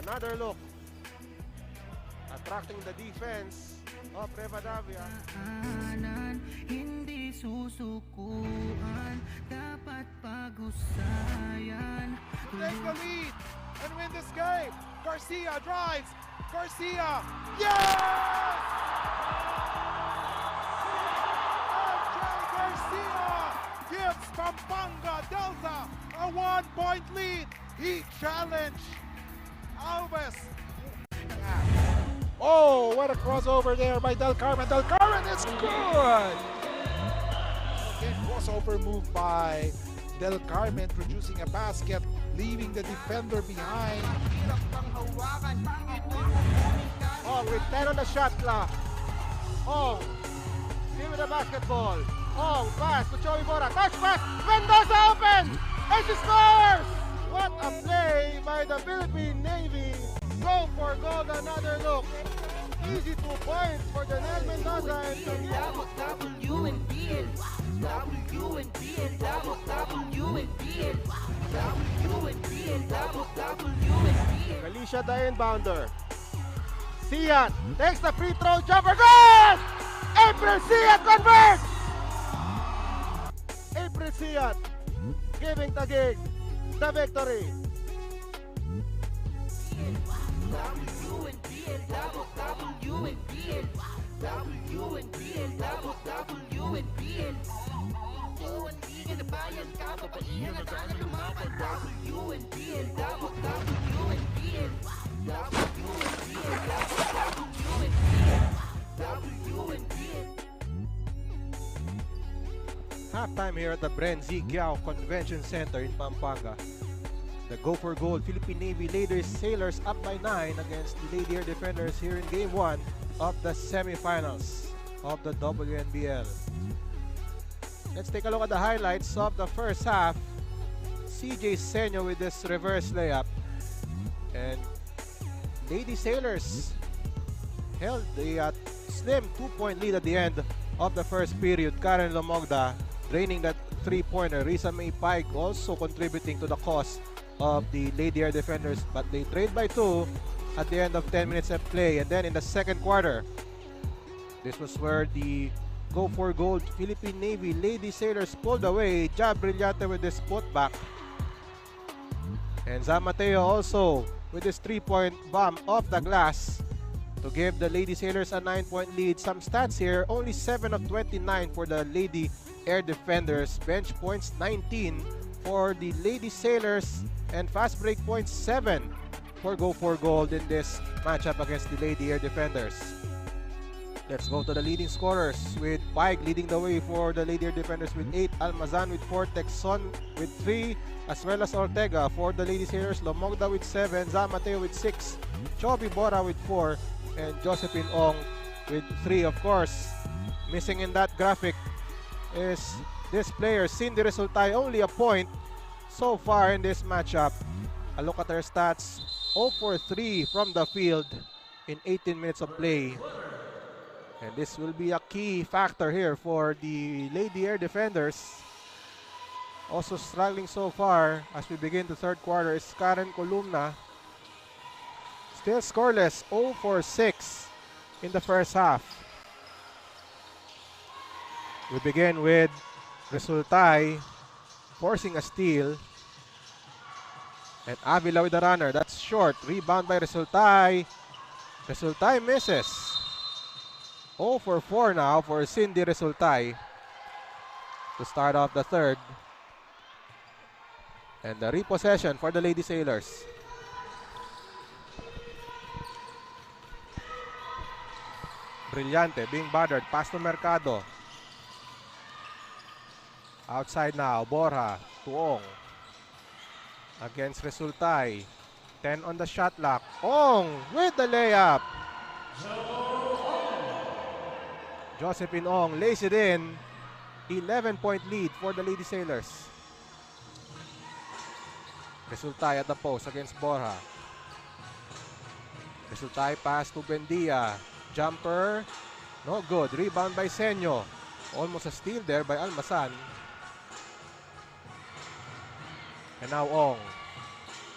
Speaker 3: Another look. Attracting the defense of Rivadavia.
Speaker 6: Daanan, hindi susukuan, dapat pag-usayan.
Speaker 2: Take the lead and win this game. Garcia drives. Garcia, yes! MJ Garcia gives Pampanga Delta a 1-point lead. He challenged Alves. Oh, what a crossover there by Del Carmen. Del Carmen is good! Again, crossover move by Del Carmen, producing a basket, leaving the defender behind.
Speaker 1: Ong with 10 on the shot clock. Ong still with the basketball. Ong pass to Joey Mora. Touch pass. Mendoza open. And she scores! What a play by the Philippine Navy. Go for gold. Another look. Easy 2 points for Janelle Mendoza.
Speaker 6: WNBL, WNBL, WNBL, WNBL.
Speaker 1: Alicia the inbounder. Siat takes the free throw jumper. Good! April Siat converts! April Siat giving Taguig the victory.
Speaker 3: Halftime here at the Bren Z. Giao Convention Center in Pampanga. The Go for Gold Philippine Navy Ladies Sailors up by 9 against the Lady Air Defenders here in Game 1 of the semifinals of the WNBL. Let's take a look at the highlights of the first half. CJ Senyo with this reverse layup. And Lady Sailors held a slim 2-point lead at the end of the first period. Karen Lomogda draining that three-pointer. Risa May Pike also contributing to the cause of the Lady Air Defenders, but they trailed by 2 at the end of 10 minutes of play. And then in the second quarter, this was where the go for gold Philippine Navy Lady Sailors pulled away. Jab Brillante with this putback. And Zam Mateo also with this 3-point bomb off the glass to give the Lady Sailors a 9-point lead. Some stats here, only 7 of 29 for the Lady Air Defenders. Bench points 19 for the Lady Sailors, and fast break points 7 for Go for Gold in this matchup against the Lady Air Defenders. Let's go to the leading scorers, with Pike leading the way for the Lady Air Defenders with 8, Almazan with 4, Texon with 3, as well as Ortega for the Lady Sailors, Lomogda with 7, Zam Mateo with 6, Chobi Bora with 4, and Josephine Ong with 3. Of course, missing in that graphic is this player, Cindy Resultay, only a point so far in this matchup. A look at her stats, 0 for 3 from the field in 18 minutes of play. And this will be a key factor here for the Lady Air Defenders. Also struggling so far as we begin the third quarter is Karen Columna. Still scoreless, 0 for 6 in the first half. We begin with Resultay forcing a steal. And Avila with the runner. That's short. Rebound by Resultay. Resultay misses. 0 for 4 now for Cindy Resultay to start off the third. And the repossession for the Lady Sailors. Brillante being bothered. Pass to Mercado. Outside now. Borja to Ong. Against Resultay. 10 on the shot clock. Ong with the layup. Josephine Ong lays it in. 11-point lead for the Lady Sailors. Resultay at the post against Borja. Resultay pass to Buendia. Jumper. No good. Rebound by Senyo. Almost a steal there by Almasan. And now Ong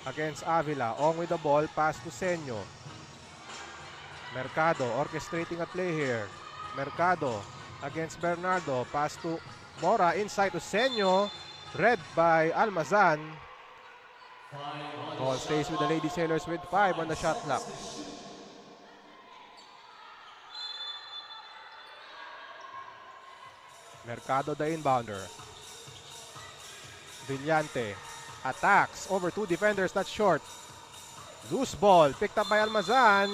Speaker 3: against Avila. Ong with the ball. Pass to Senyo. Mercado orchestrating a play here. Mercado against Bernardo. Pass to Mora. Inside to Senyo. Read by Almazan. Ball stays with the Lady Sailors with 5 on the shot clock. Mercado the inbounder. Brillante attacks over 2 defenders. That's short. Loose ball picked up by Almazan.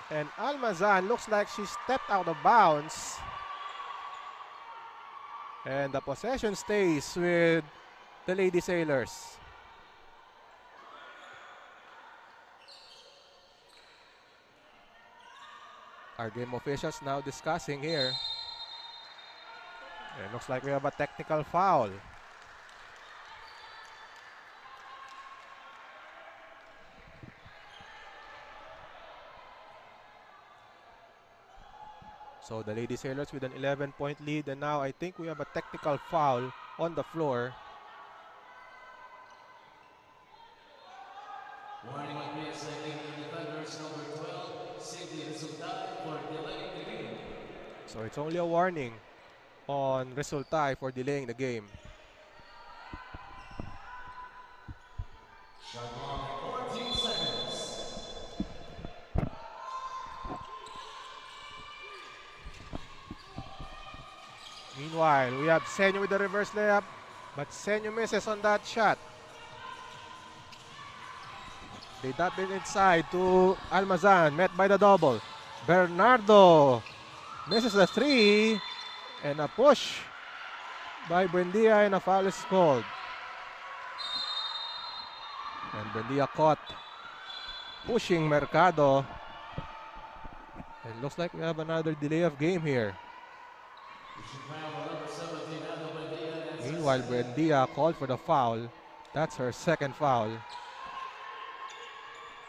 Speaker 3: And Almazan looks like she stepped out of bounds. And the possession stays with the Lady Sailors. Our game officials now discussing here. It looks like we have a technical foul. So the Lady Sailors with an 11-point lead, and now I think we have a technical foul on the floor.
Speaker 5: Warning on PSI defenders number 12, Cindy Resultay for delaying the game.
Speaker 3: So it's only a warning on Resultay for delaying the game.
Speaker 5: Shot clock 14 seconds.
Speaker 3: Meanwhile, we have Senyo with the reverse layup, but Senyo misses on that shot. They tap it inside to Almazan, met by the double. Bernardo misses the 3, and a push by Buendia, and a foul is called. And Buendia caught pushing Mercado. It looks like we have another delay of game here. Meanwhile, Buendia called for the foul. That's her second foul.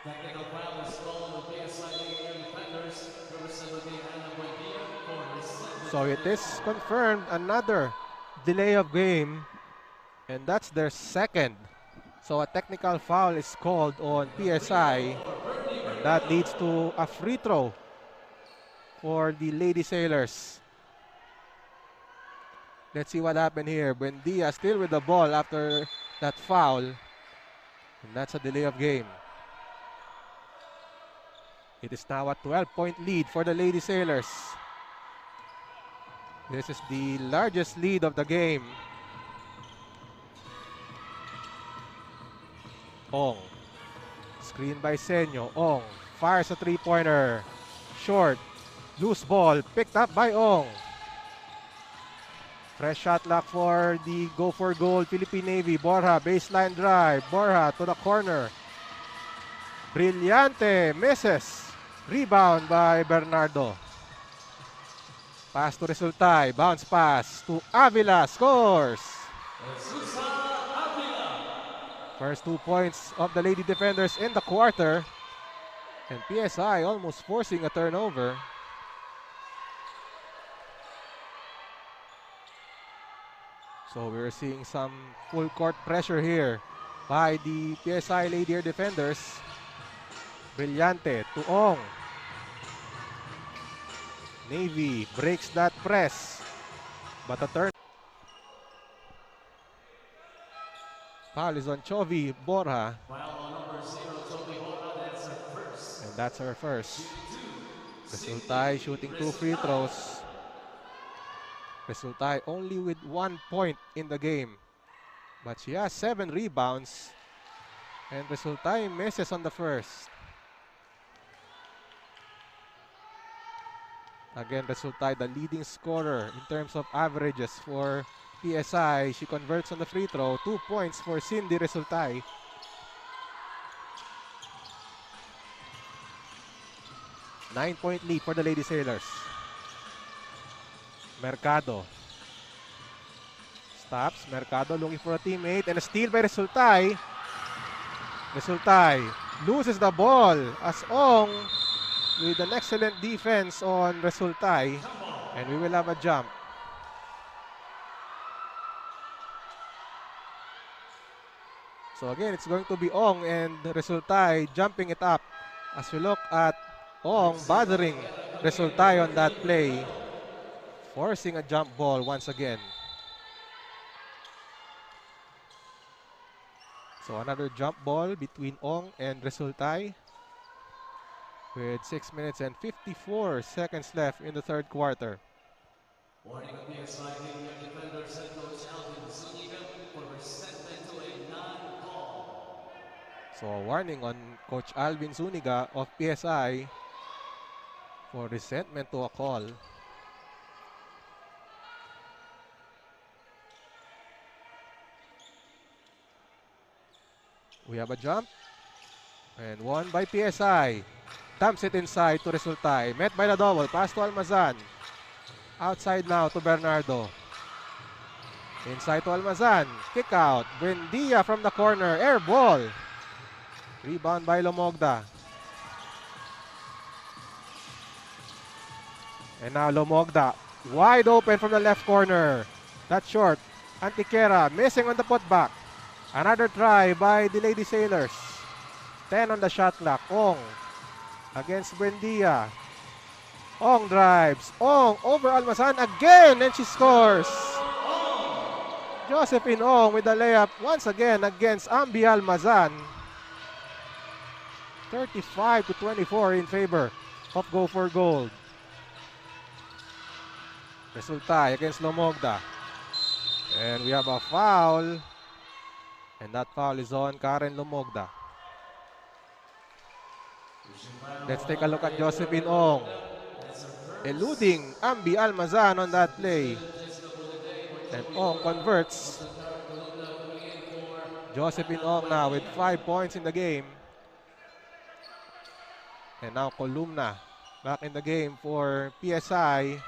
Speaker 5: Technical foul is called on PSI defenders, representing Ana Buendia for resentment.
Speaker 3: So it is confirmed another delay of game, and that's their second. So a technical foul is called on PSI, and that leads to a free throw for the Lady Sailors. Let's see what happened here. Buendia still with the ball after that foul, and that's a delay of game. It is now a 12-point lead for the Lady Sailors. This is the largest lead of the game. Ong. Screen by Senyo. Ong fires a three-pointer. Short. Loose ball. Picked up by Ong. Fresh shot clock for the go for goal Philippine Navy. Borja, baseline drive. Borja to the corner. Brillante. Misses. Rebound by Bernardo. Pass to Resultay. Bounce pass to Avila. Scores. First 2 points of the Lady Defenders in the quarter. And PSI almost forcing a turnover. So we're seeing some full court pressure here by the PSI Lady Air Defenders. Brillante to Ong. Navy breaks that press. But a turn. Foul is on Chovy Borja. And that's her first. Resultay shooting 2 free throws. Resultay only with 1 point in the game. But she has 7 rebounds. And Resultay misses on the first. Again, Resultay the leading scorer in terms of averages for PSI. She converts on the free throw. 2 points for Cindy Resultay. Nine-point lead for the Lady Sailors. Mercado. Stops. Mercado looking for a teammate. And a steal by Resultay. Resultay loses the ball as Ong with an excellent defense on Resultay. And we will have a jump. So again, it's going to be Ong and Resultay jumping it up. As we look at Ong bothering Resultay on that play, forcing a jump ball once again. So another jump ball between Ong and Resultay with 6 minutes and 54 seconds left in the third quarter.
Speaker 5: Warning of PSI defenders and coach Alvin Zuniga for resentment to a non-call.
Speaker 3: So a warning on Coach Alvin Zuniga of PSI for resentment to a call. We have a jump. And won by PSI. Dumps it inside to Resultay. Met by the double. Pass to Almazan. Outside now to Bernardo. Inside to Almazan. Kick out. Buendia from the corner. Air ball. Rebound by Lomogda. And now Lomogda. Wide open from the left corner. That's short. Antiquera missing on the putback. Another try by the Lady Sailors. 10 on the shot clock. Ong against Buendia. Ong drives. Ong over Almazan again and she scores. Josephine Ong with the layup once again against Ambi Almazan. 35-24 in favor of Go for Gold. Resultay against Lomogda. And we have a foul. And that foul is on Karen Lomogda. Let's take a look at Josephine Ong. Eluding Ambi Almazan on that play. And Ong converts. Josephine Ong now with 5 points in the game. And now Columna back in the game for PSI.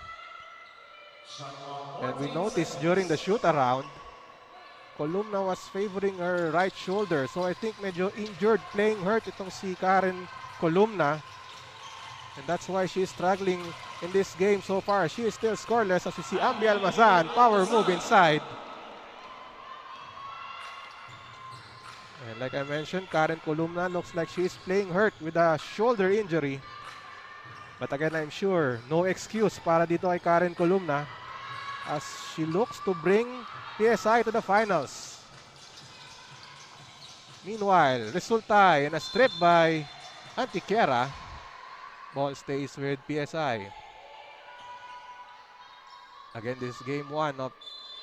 Speaker 3: And we noticed during the shoot around, Columna was favoring her right shoulder. So I think medyo injured, playing hurt itong si Karen Columna. And that's why she is struggling in this game so far. She is still scoreless as we see Ambi Almazan, power move inside. And like I mentioned, Karen Columna looks like she is playing hurt with a shoulder injury. But again, I'm sure no excuse para dito kay Karen Columna as she looks to bring PSI to the finals. Meanwhile, Resulta in a strip by Antiquera. Ball stays with PSI. Again, this is game 1 of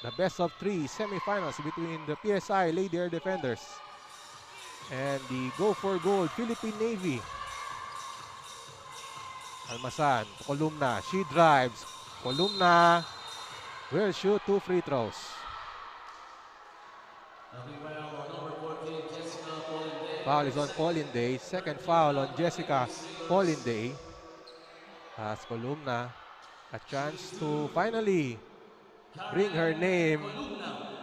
Speaker 3: the best of 3 semifinals between the PSI Lady Air Defenders and the Go for Gold Philippine Navy. Almazan to Columna. She drives. Columna will shoot 2 free throws. Foul is on Paulinday. Second foul on Jessica Paulinday. As Columna a chance to finally bring her name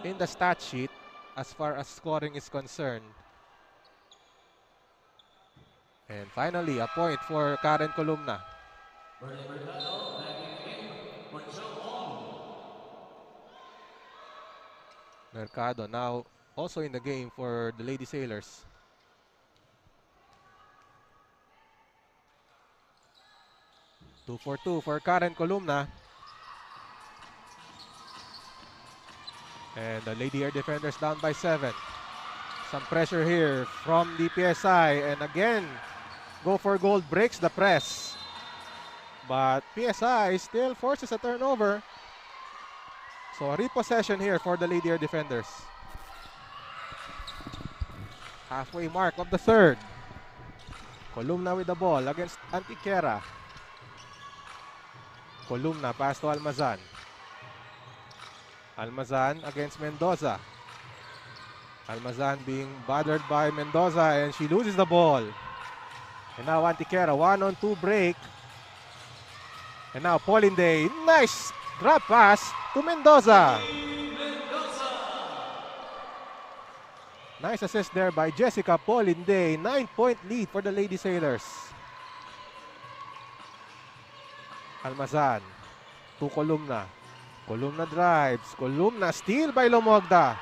Speaker 3: in the stat sheet as far as scoring is concerned. And finally, a point for Karen Columna. Mercado now also in the game for the Lady Sailors. Two for two for Karen Columna. And the Lady Air Defenders down by 7. Some pressure here from the PSI. And again, Go for Gold breaks the press. But PSI still forces a turnover. So a repossession here for the Lady Air Defenders. Halfway mark of the third. Columna with the ball against Antiquera. Columna pass to Almazan. Almazan against Mendoza. Almazan being bothered by Mendoza and she loses the ball. And now Antiquera, 1-on-2 break. And now Paulinday, nice drop pass to Mendoza. Nice assist there by Jessica Paulinday. 9-point lead for the Lady Sailors. Almazan to Columna. Columna drives. Columna steal by Lomogda.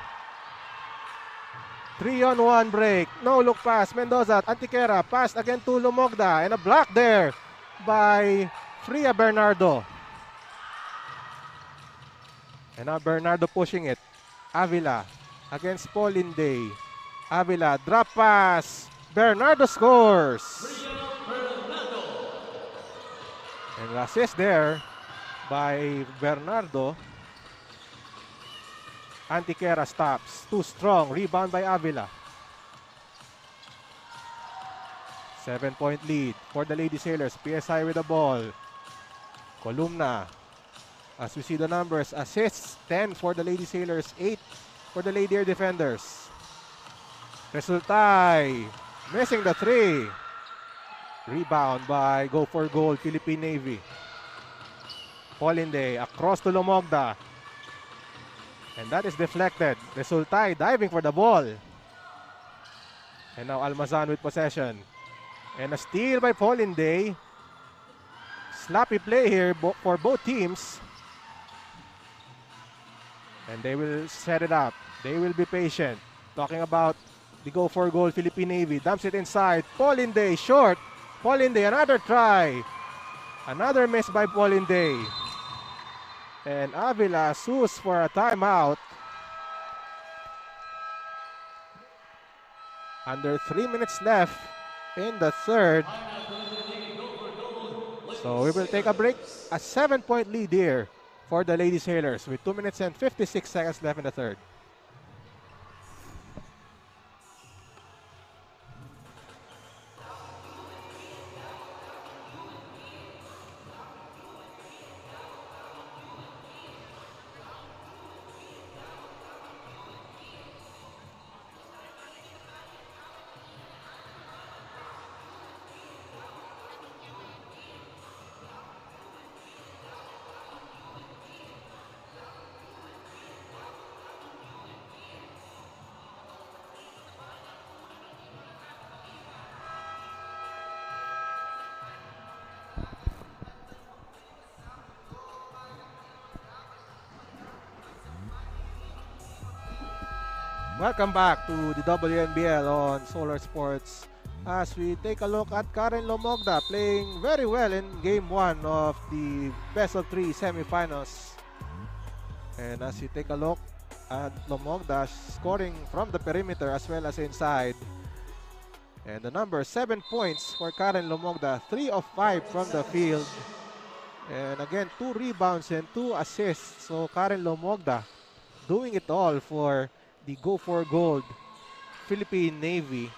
Speaker 3: 3-on-1 break. No look pass. Mendoza. Antiquera. Pass again to Lomogda. And a block there by Fria Bernardo. And now Bernardo pushing it. Avila against Paulinday. Avila. Drop pass. Bernardo scores. And assist there by Bernardo. Antiquera stops. Too strong. Rebound by Avila. 7-point lead for the Lady Sailors. PSI with the ball. Columna. As we see the numbers, assists 10 for the Lady Sailors, 8 for the Lady Air Defenders. Resulta missing the 3. Rebound by Go for Gold Philippine Navy. Paulinday across to Lomogda. And that is deflected. Resulta diving for the ball. And now Almazan with possession. And a steal by Paulinday. Sloppy play here for both teams. And they will set it up. They will be patient. Talking about the Go for Gold Philippine Navy. Dumps it inside. Paulinday short. Paulinday, another try. Another miss by Paulinday. And Avila sues for a timeout. Under 3 minutes left in the third. So we will take a break. A 7-point lead here for the Lady Sailors with 2 minutes and 56 seconds left in the third. Welcome back to the WNBL on Solar Sports as we take a look at Karen Lomogda playing very well in Game 1 of the Best of 3 Semifinals. And as you take a look at Lomogda scoring from the perimeter as well as inside. And the number 7 points for Karen Lomogda, 3 of 5 from the field. And again, 2 rebounds and 2 assists. So Karen Lomogda doing it all for the Go for Gold Philippine Navy.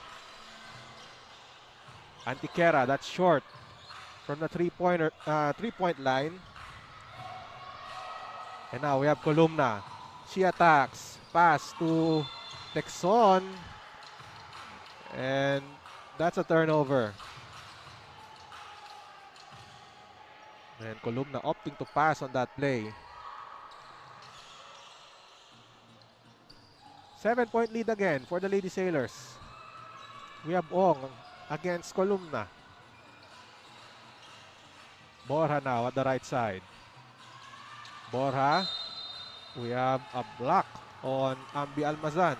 Speaker 3: Antiquera, that's short from the three-point line. And now we have Columna. She attacks. Pass to Texon. And that's a turnover. And Columna opting to pass on that play. 7-point lead again for the Lady Sailors. We have Ong against Columna. Borja now at the right side. Borja. We have a block on Ambi Almazan.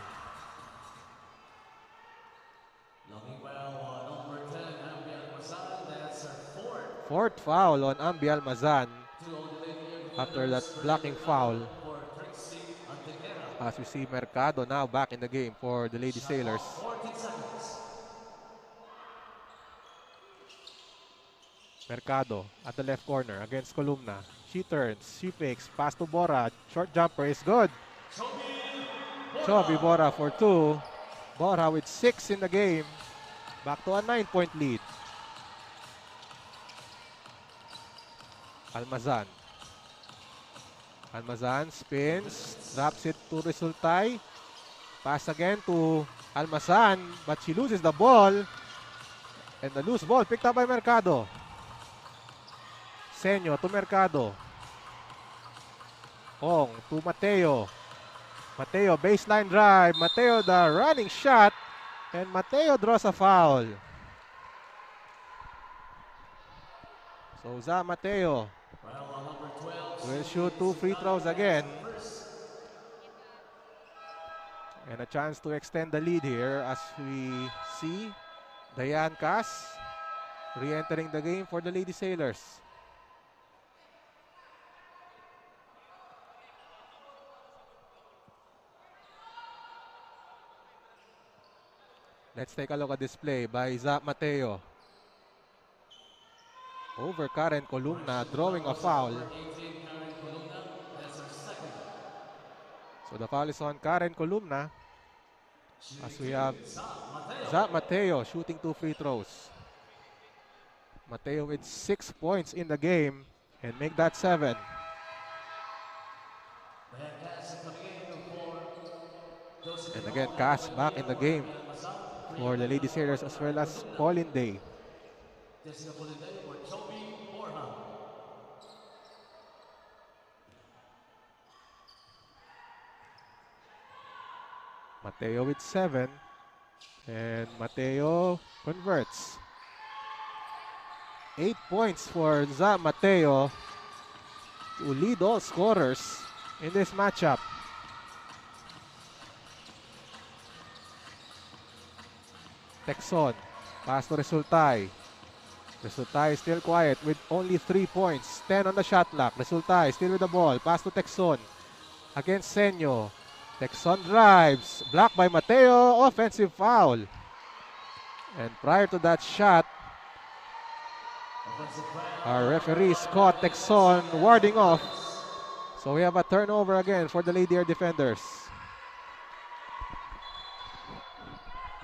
Speaker 5: Looking well on number 10, Ambi Almazan. That's her
Speaker 3: Fourth foul on Ambi Almazan after that blocking foul. As we see Mercado now back in the game for the Lady Sailors. Mercado at the left corner against Columna. She turns, she fakes, pass to Bora. Short jumper is good. Chovy Bora for 2. Bora with 6 in the game. Back to a 9-point lead. Almazan. Almazan spins, drops it to Resultay. Pass again to Almazan, but she loses the ball. And the loose ball picked up by Mercado. Senyo to Mercado. Ong to Mateo. Mateo baseline drive. Mateo the running shot. And Mateo draws a foul. So Za Mateo will shoot 2 free throws again. And a chance to extend the lead here as we see Diane Cass re-entering the game for the Lady Sailors. Let's take a look at this play by Za Mateo. Over Karen Columna, drawing a foul. So the foul is on Karen Columna as we have Za Mateo shooting 2 free throws. Mateo with 6 points in the game and make that 7. And again, Cass back in the game for the Lady Sailors as well as Pauline Day. Mateo with 7 and Mateo converts. 8 points for Za Mateo to lead all scorers in this matchup. Texon, pass to Resultay. Resultay still quiet with only 3 points. 10 on the shot clock. Resultay still with the ball. Pass to Texon against Senyo. Texon drives. Blocked by Mateo. Offensive foul. And prior to that shot, our referees caught Texon warding off. So we have a turnover again for the Lady Air Defenders.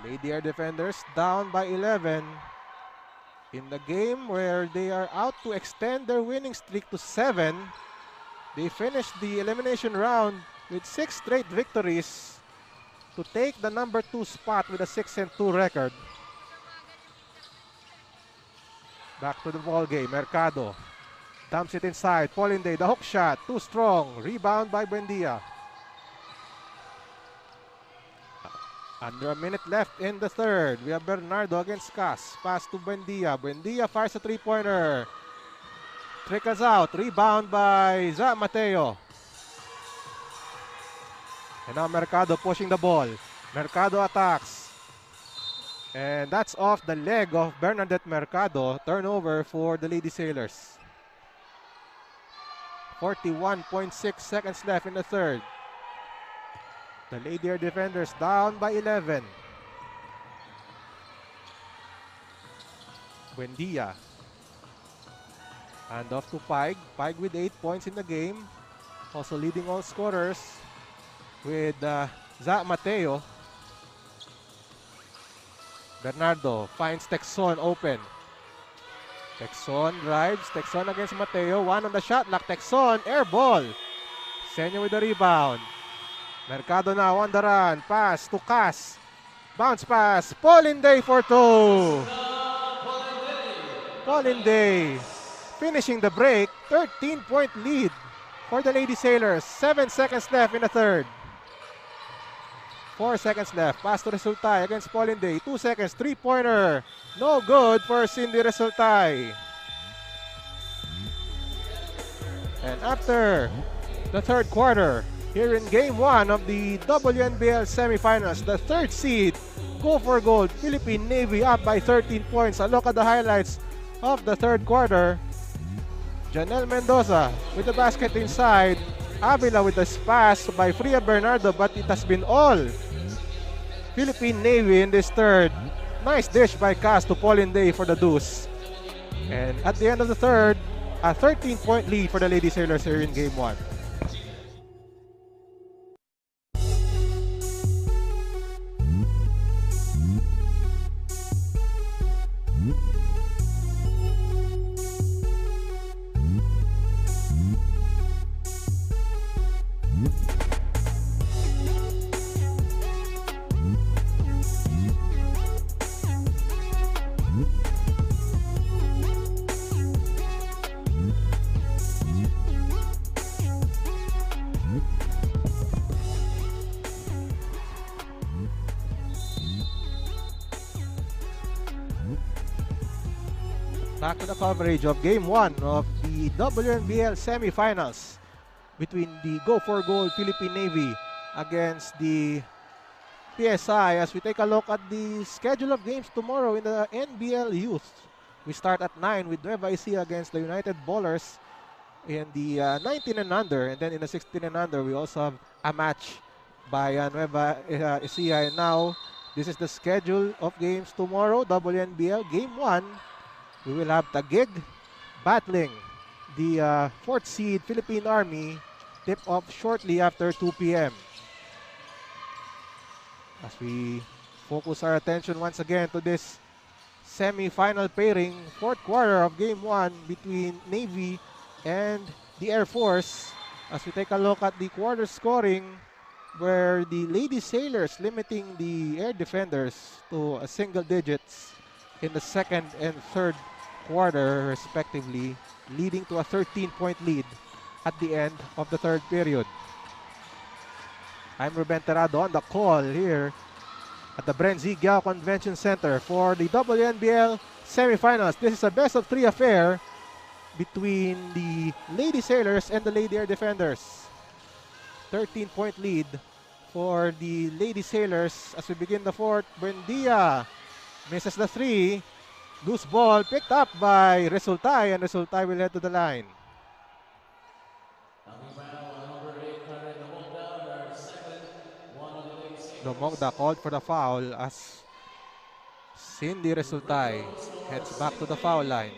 Speaker 3: Lady Air Defenders down by 11 in the game where they are out to extend their winning streak to 7. They finished the elimination round with 6 straight victories to take the number 2 spot with a 6-2 record. Back to the ball game. Mercado dumps it inside. Pauline Day, the hook shot, too strong. Rebound by Buendia. Under a minute left in the third. We have Bernardo against Cass. Pass to Buendia. Buendia fires a 3-pointer. Trickles out. Rebound by Za Mateo. And now Mercado pushing the ball. Mercado attacks. And that's off the leg of Bernadette Mercado. Turnover for the Lady Sailors. 41.6 seconds left in the third. The Lady Air Defenders down by 11. Buendia. Hand off to Pig. Pig with 8 points in the game. Also leading all scorers with Za Mateo. Bernardo finds Texon open. Texon drives. Texon against Mateo. One on the shot clock. Texon, air ball. Senyo with the rebound. Mercado now on the run. Pass to Cas. Bounce pass. Pauline Day for two. Pauline Day finishing the break. 13-point lead for the Lady Sailors. 7 seconds left in the third. 4 seconds left. Pass to Resultay against Pauline Day. 2 seconds. Three-pointer. No good for Cindy Resultay. And after the third quarter, here in Game 1 of the WNBL Semifinals, the third seed, Go for Gold, Philippine Navy up by 13 points. A look at the highlights of the third quarter. Janelle Mendoza with the basket inside. Avila with the pass by Fria Bernardo, but it has been all Philippine Navy in this third. Nice dish by Cas to Pauline Day for the deuce. And at the end of the third, a 13-point lead for the Lady Sailors here in Game 1. Back to the coverage of Game 1 of the WNBL Semifinals between the Go for Gold Philippine Navy against the PSI. As we take a look at the schedule of games tomorrow in the NBL Youth, we start at 9 with Nueva Ecija against the United Ballers in the 19 and under, and then in the 16 and under we also have a match by Nueva Ecija. And now this is the schedule of games tomorrow. WNBL Game 1. We will have Taguig battling the 4th seed Philippine Army. Tip off shortly after 2 p.m. As we focus our attention once again to this semi-final pairing, 4th quarter of Game 1 between Navy and the Air Force. As we take a look at the quarter scoring, where the Lady Sailors limiting the Air Defenders to a single digits in the second and third quarter respectively, leading to a 13-point lead at the end of the third period. I'm Ruben Terrado on the call here at the Brenzy Giao Convention Center for the WNBL Semifinals. This is a best-of-3 affair between the Lady Sailors and the Lady Air Defenders. 13-point lead for the Lady Sailors as we begin the fourth. Buendia misses the three. Loose ball picked up by Resultay, and Resultay will head to the line. Domogda called for the foul as Cindy Resultay heads back to the foul line.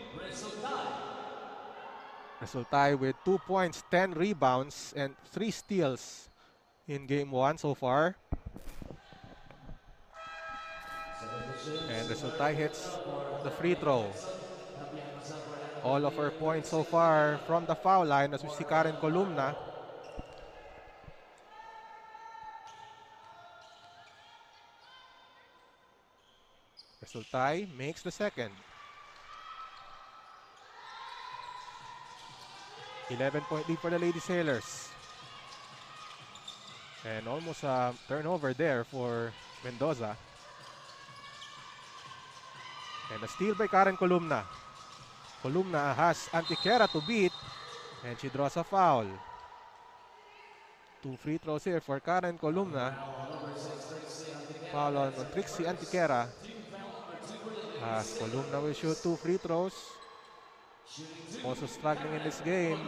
Speaker 3: Resultay with 2 points, 10 rebounds, and 3 steals in Game 1 so far. And Resultay hits the free throw. All of her points so far from the foul line as we see Karen Columna. Resultay makes the second. 11-point lead for the Lady Sailors. And almost a turnover there for Mendoza. And a steal by Karen Columna. Columna has Antiquera to beat, and she draws a foul. 2 free throws here for Karen Columna. Foul on Trixie Antiquera. As Columna will shoot 2 free throws. Also struggling in this game.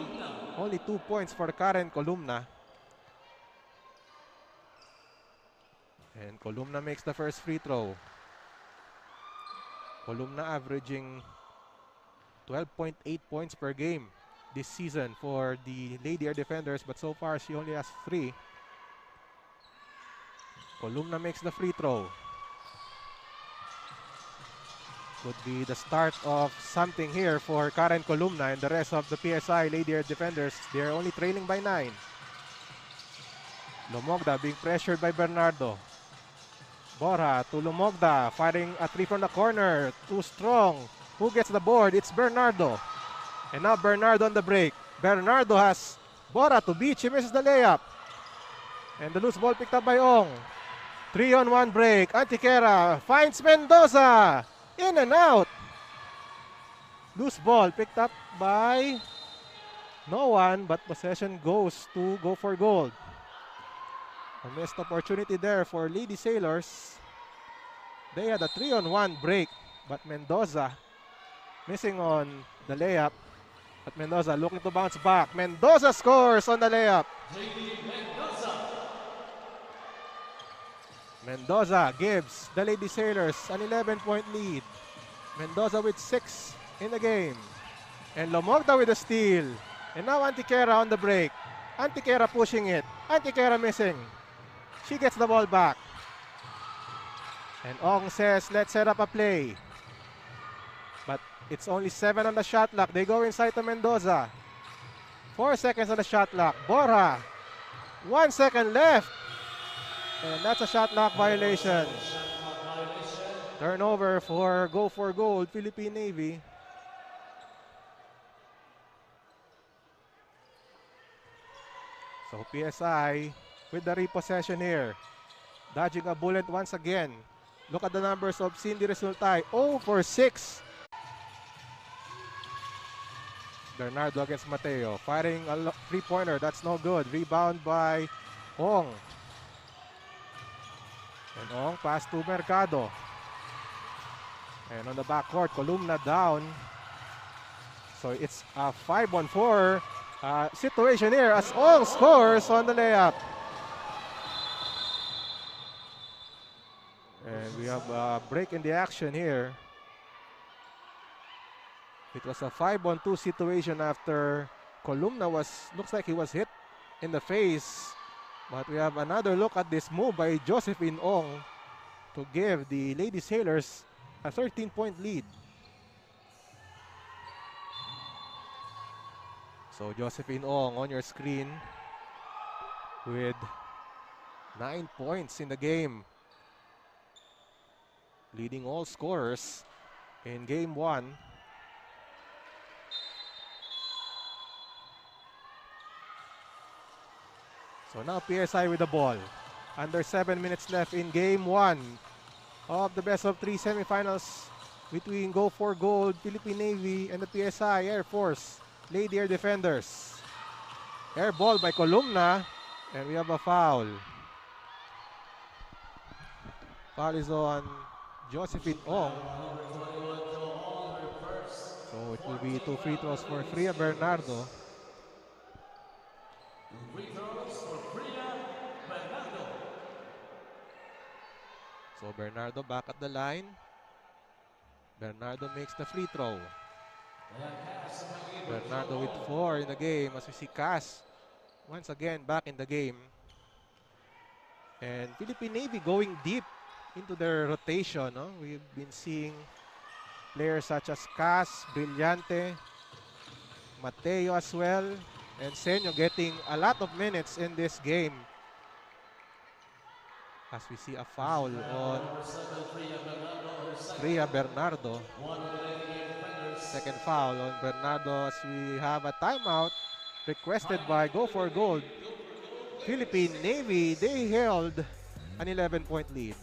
Speaker 3: Only 2 points for Karen Columna. And Columna makes the first free throw. Columna averaging 12.8 points per game this season for the Lady Air Defenders, but so far she only has 3. Columna makes the free throw. Could be the start of something here for Karen Columna and the rest of the PSI Lady Air Defenders. They're only trailing by 9. Lumogda being pressured by Bernardo. Borja to Lumogda, firing a 3 from the corner. Too strong. Who gets the board? It's Bernardo. And now Bernardo on the break. Bernardo has Borja to beat. She misses the layup. And the loose ball picked up by Ong. 3-on-1 break. Antiquera finds Mendoza. In and out. Loose ball picked up by no one, but possession goes to Go for Gold. A missed opportunity there for Lady Sailors. They had a 3-on-1 break, but Mendoza missing on the layup. But Mendoza looking to bounce back. Mendoza scores on the layup. Mendoza gives the Lady Sailors an 11-point lead. Mendoza with 6 in the game. And Lumogda with a steal. And now Antiquera on the break. Antiquera pushing it. Antiquera missing. She gets the ball back. And Ong says, let's set up a play. But it's only 7 on the shot clock. They go inside to Mendoza. 4 seconds on the shot clock. Borja. 1 second left. And that's a shot clock violation. Turnover for Go for Gold, Philippine Navy. So PSI with the repossession here. Dodging a bullet once again. Look at the numbers of Cindy Resultay. 0 for 6. Bernardo against Mateo. Firing a 3-pointer. That's no good. Rebound by Ong. And Ong pass to Mercado. And on the backcourt, Columna down. So it's a 5-on-4 situation here as Ong scores on the layup. And we have a break in the action here. It was a 5-on-2 situation after Columna looks like he was hit in the face. But we have another look at this move by Josephine Ong to give the Lady Sailors a 13-point lead. So Josephine Ong on your screen with 9 points in the game. Leading all scorers in game 1. So now PSI with the ball. Under 7 minutes left in game 1 of the best of 3 semifinals between Go for Gold, Philippine Navy, and the PSI Air Force Lady Air Defenders. Air ball by Columna, and we have a foul. Foul is on Josephine Ong. So it will be 2 free throws for Fria Bernardo. So Bernardo back at the line. Bernardo makes the free throw. Bernardo with 4 in the game as we see Cass once again back in the game. And Philippine Navy going deep into their rotation. No? We've been seeing players such as Cass, Brillante, Mateo as well, and Senyo getting a lot of minutes in this game. As we see a foul on Fria Bernardo. Second foul on Bernardo as we have a timeout requested by Go for Gold. Philippine Navy, they held an 11-point lead.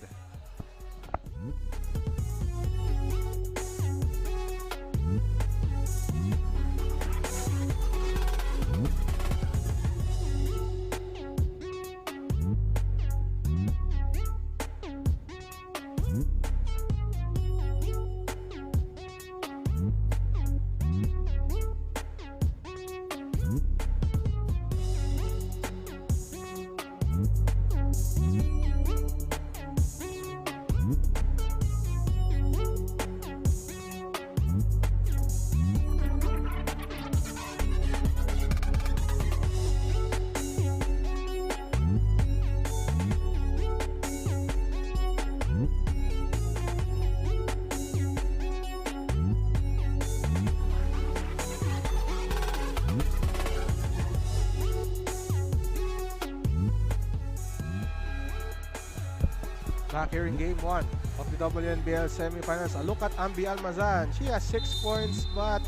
Speaker 3: Back here in game 1 of the WNBL semifinals. A look at Ambi Almazan. She has 6 points, but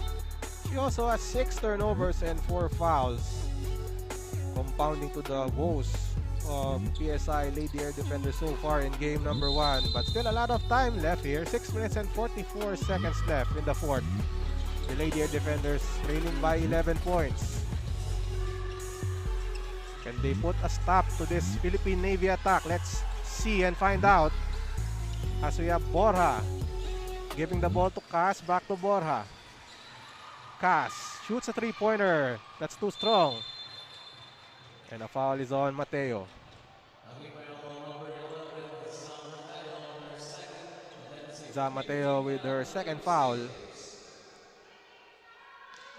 Speaker 3: she also has 6 turnovers and 4 fouls, compounding to the woes of PSI Lady Air Defenders so far in game number 1. But still a lot of time left here. 6 minutes and 44 seconds left in the fourth. The Lady Air Defenders trailing by 11 points. Can they put a stop to this Philippine Navy attack? Let's see and find out. As we have Borja giving the ball to Cass, back to Borja. Cass shoots a three-pointer. That's too strong. And a foul is on Mateo. Za Mateo with her second foul.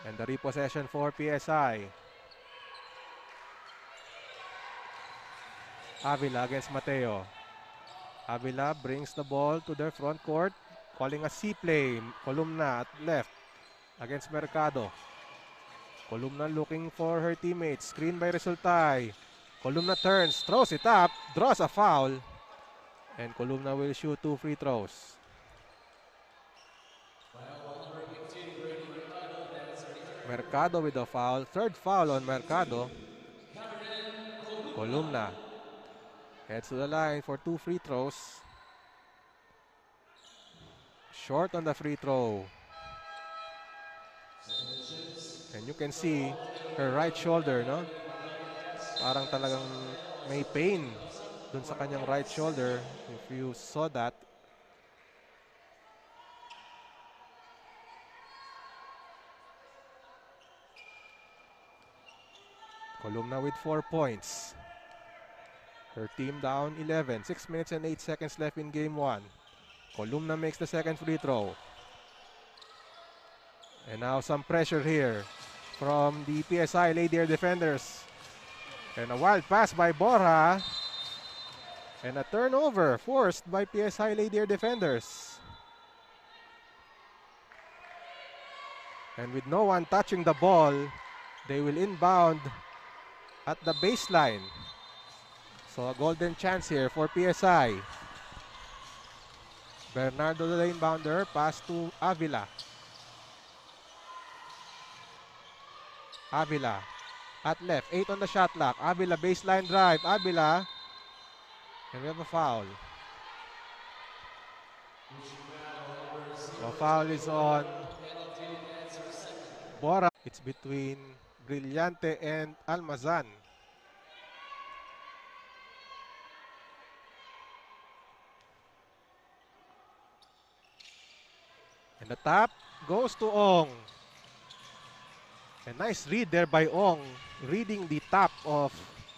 Speaker 3: And the repossession for PSI. Avila against Mateo. Avila brings the ball to their front court, calling a C play. Columna at left against Mercado. Columna looking for her teammates. Screen by Resultay. Columna turns, throws it up, draws a foul. And Columna will shoot 2 free throws. Mercado with a foul. Third foul on Mercado. Columna heads to the line for 2 free throws. Short on the free throw. And you can see her right shoulder, no? Parang talagang may pain dun sa kanyang right shoulder. If you saw that. Columna with 4 points. Her team down 11. 6 minutes and 8 seconds left in game 1. Columna makes the second free throw. And now some pressure here from the PSI Lady Air Defenders. And a wild pass by Borja. And a turnover forced by PSI Lady Air Defenders. And with no one touching the ball, they will inbound at the baseline. So a golden chance here for PSI. Bernardo the inbounder, pass to Avila. Avila at left, 8 on the shot clock. Avila baseline drive, Avila. And we have a foul. A foul is on Bora. It's between Brillante and Almazan. And the tap goes to Ong. A nice read there by Ong, reading the tap of,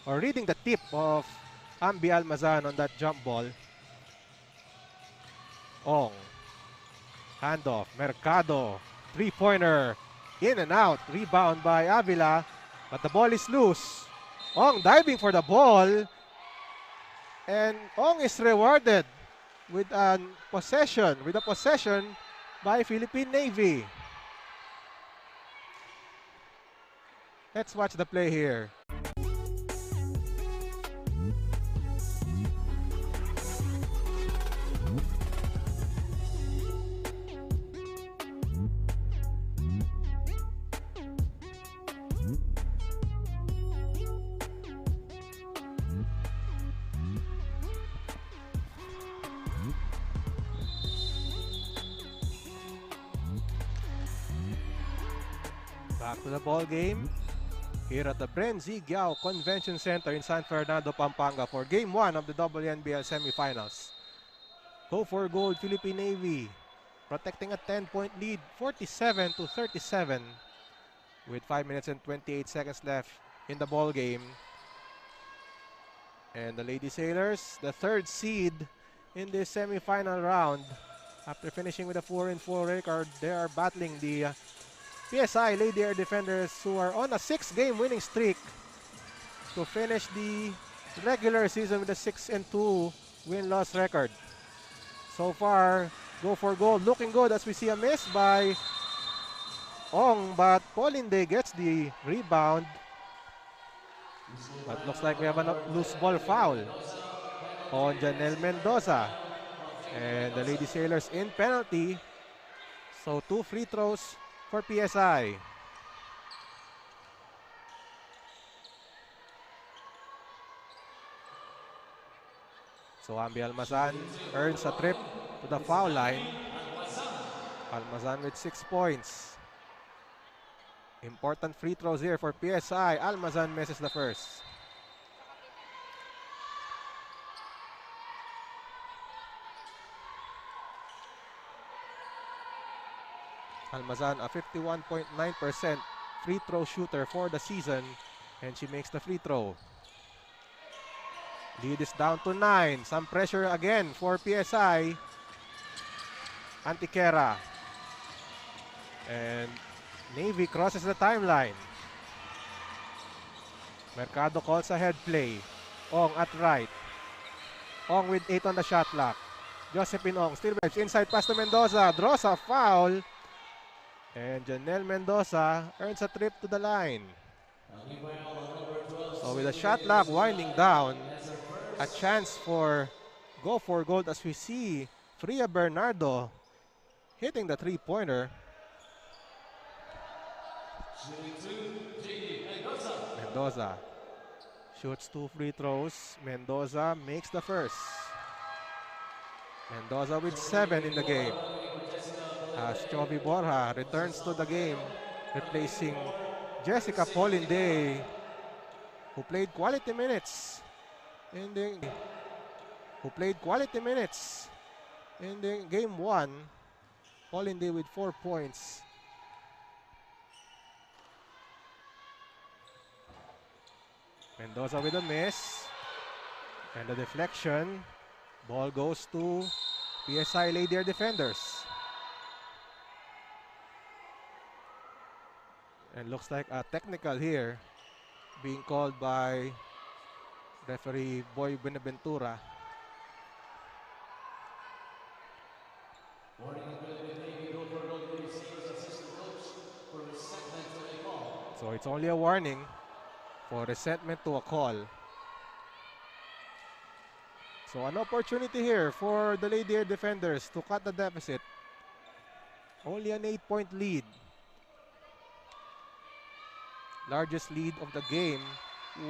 Speaker 3: or reading the tip of Ambi Almazan on that jump ball. Ong. Handoff. Mercado. Three-pointer. In and out. Rebound by Avila. But the ball is loose. Ong diving for the ball. And Ong is rewarded with a possession. By Philippine Navy. Let's watch the play here. Back to the ball game here at the Bren Zigyao Convention Center in San Fernando, Pampanga for Game 1 of the WNBL Semifinals. Go for gold, Philippine Navy, protecting a 10-point lead, 47-37, with 5 minutes and 28 seconds left in the ball game. And the Lady Sailors, the 3rd seed in this semifinal round, after finishing with a 4-4 record, they are battling the PSI Lady Air Defenders, who are on a 6-game winning streak to finish the regular season with a 6-2 win-loss record. So far, go for gold, looking good as we see a miss by Ong, but Polinde gets the rebound. But looks like we have a loose ball foul. on Janelle Mendoza. And the Lady Sailors in penalty. So 2 free throws for PSI. So Ambi Almazan earns a trip to the foul line. Almazan with 6 points. Important free throws here for PSI. Almazan misses the first. Almazan, a 51.9% free throw shooter for the season, and she makes the free throw. Lead is down to 9. Some pressure again for PSI. Antiquera. And Navy crosses the timeline. Mercado calls a head play. Ong at right. Ong with 8 on the shot clock. Josephine Ong still drives inside pass to Mendoza. Draws a foul. And Janelle Mendoza earns a trip to the line. So with the shot clock winding down, a chance for go for gold as we see Fria Bernardo hitting the three-pointer. Mendoza shoots 2 free throws. Mendoza makes the first. Mendoza with 7 in the game. As Chovy Borja returns to the game, replacing Jessica Polinday, who played quality minutes in the game 1. Polinday with 4 points. Mendoza with a miss. And the deflection. Ball goes to PSI Lady Air defenders. And looks like a technical here being called by referee Boy Buenaventura. So it's only a warning for resentment to a call. So an opportunity here for the Lady Air defenders to cut the deficit. Only an 8-point lead. Largest lead of the game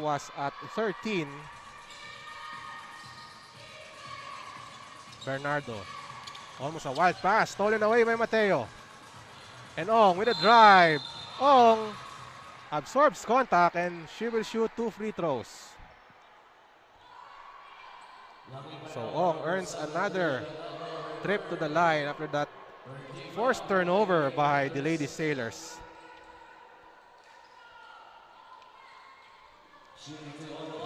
Speaker 3: was at 13. Bernardo. Almost a wild pass. Stolen away by Mateo. And Ong with a drive. Ong absorbs contact and she will shoot 2 free throws. So Ong earns another trip to the line after that forced turnover by the Lady Sailors.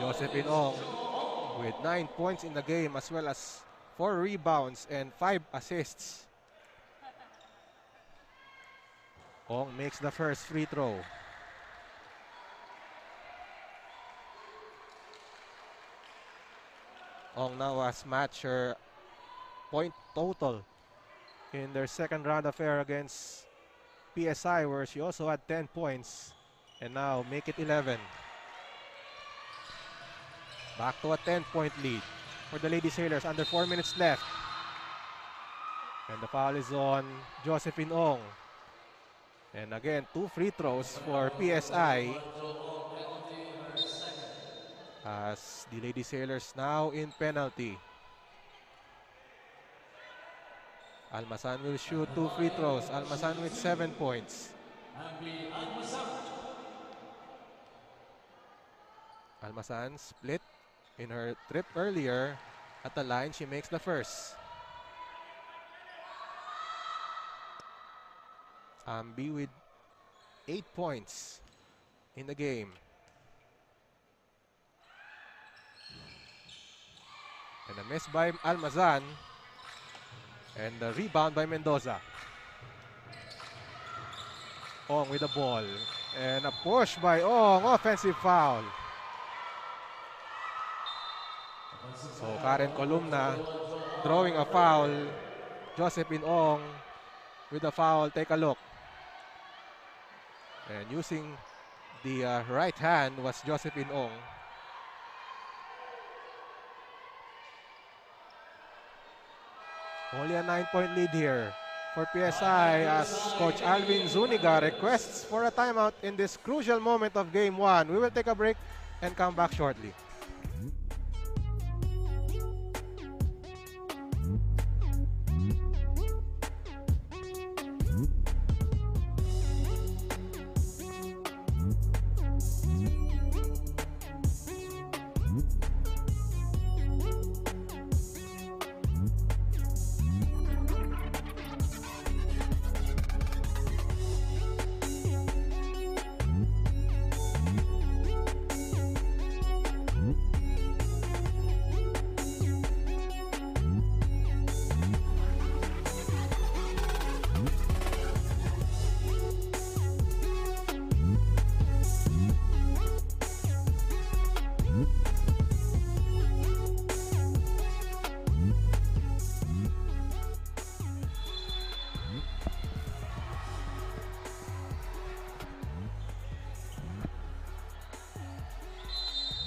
Speaker 3: Josephine Ong with 9 points in the game as well as 4 rebounds and 5 assists. Ong makes the first free throw. Ong now has matched her point total in their second round affair against PSI, where she also had 10 points, and now make it 11. Back to a 10-point lead for the Lady Sailors under 4 minutes left. And the foul is on Josephine Ong. And again, 2 free throws for PSI. As the Lady Sailors now in penalty. Almazan will shoot 2 free throws. Almazan with 7 points. Almazan split in her trip earlier at the line. She makes the first. Ambi with 8 points in the game. And a miss by Almazan. And the rebound by Mendoza. Ong with the ball. And a push by Ong. Offensive foul. So Karen Columna drawing a foul. Josephine Ong with a foul. Take a look. And using the right hand was Josephine Ong. Only a 9-point lead here for PSI as Coach Alvin Zuniga requests for a timeout in this crucial moment of Game 1. We will take a break and come back shortly.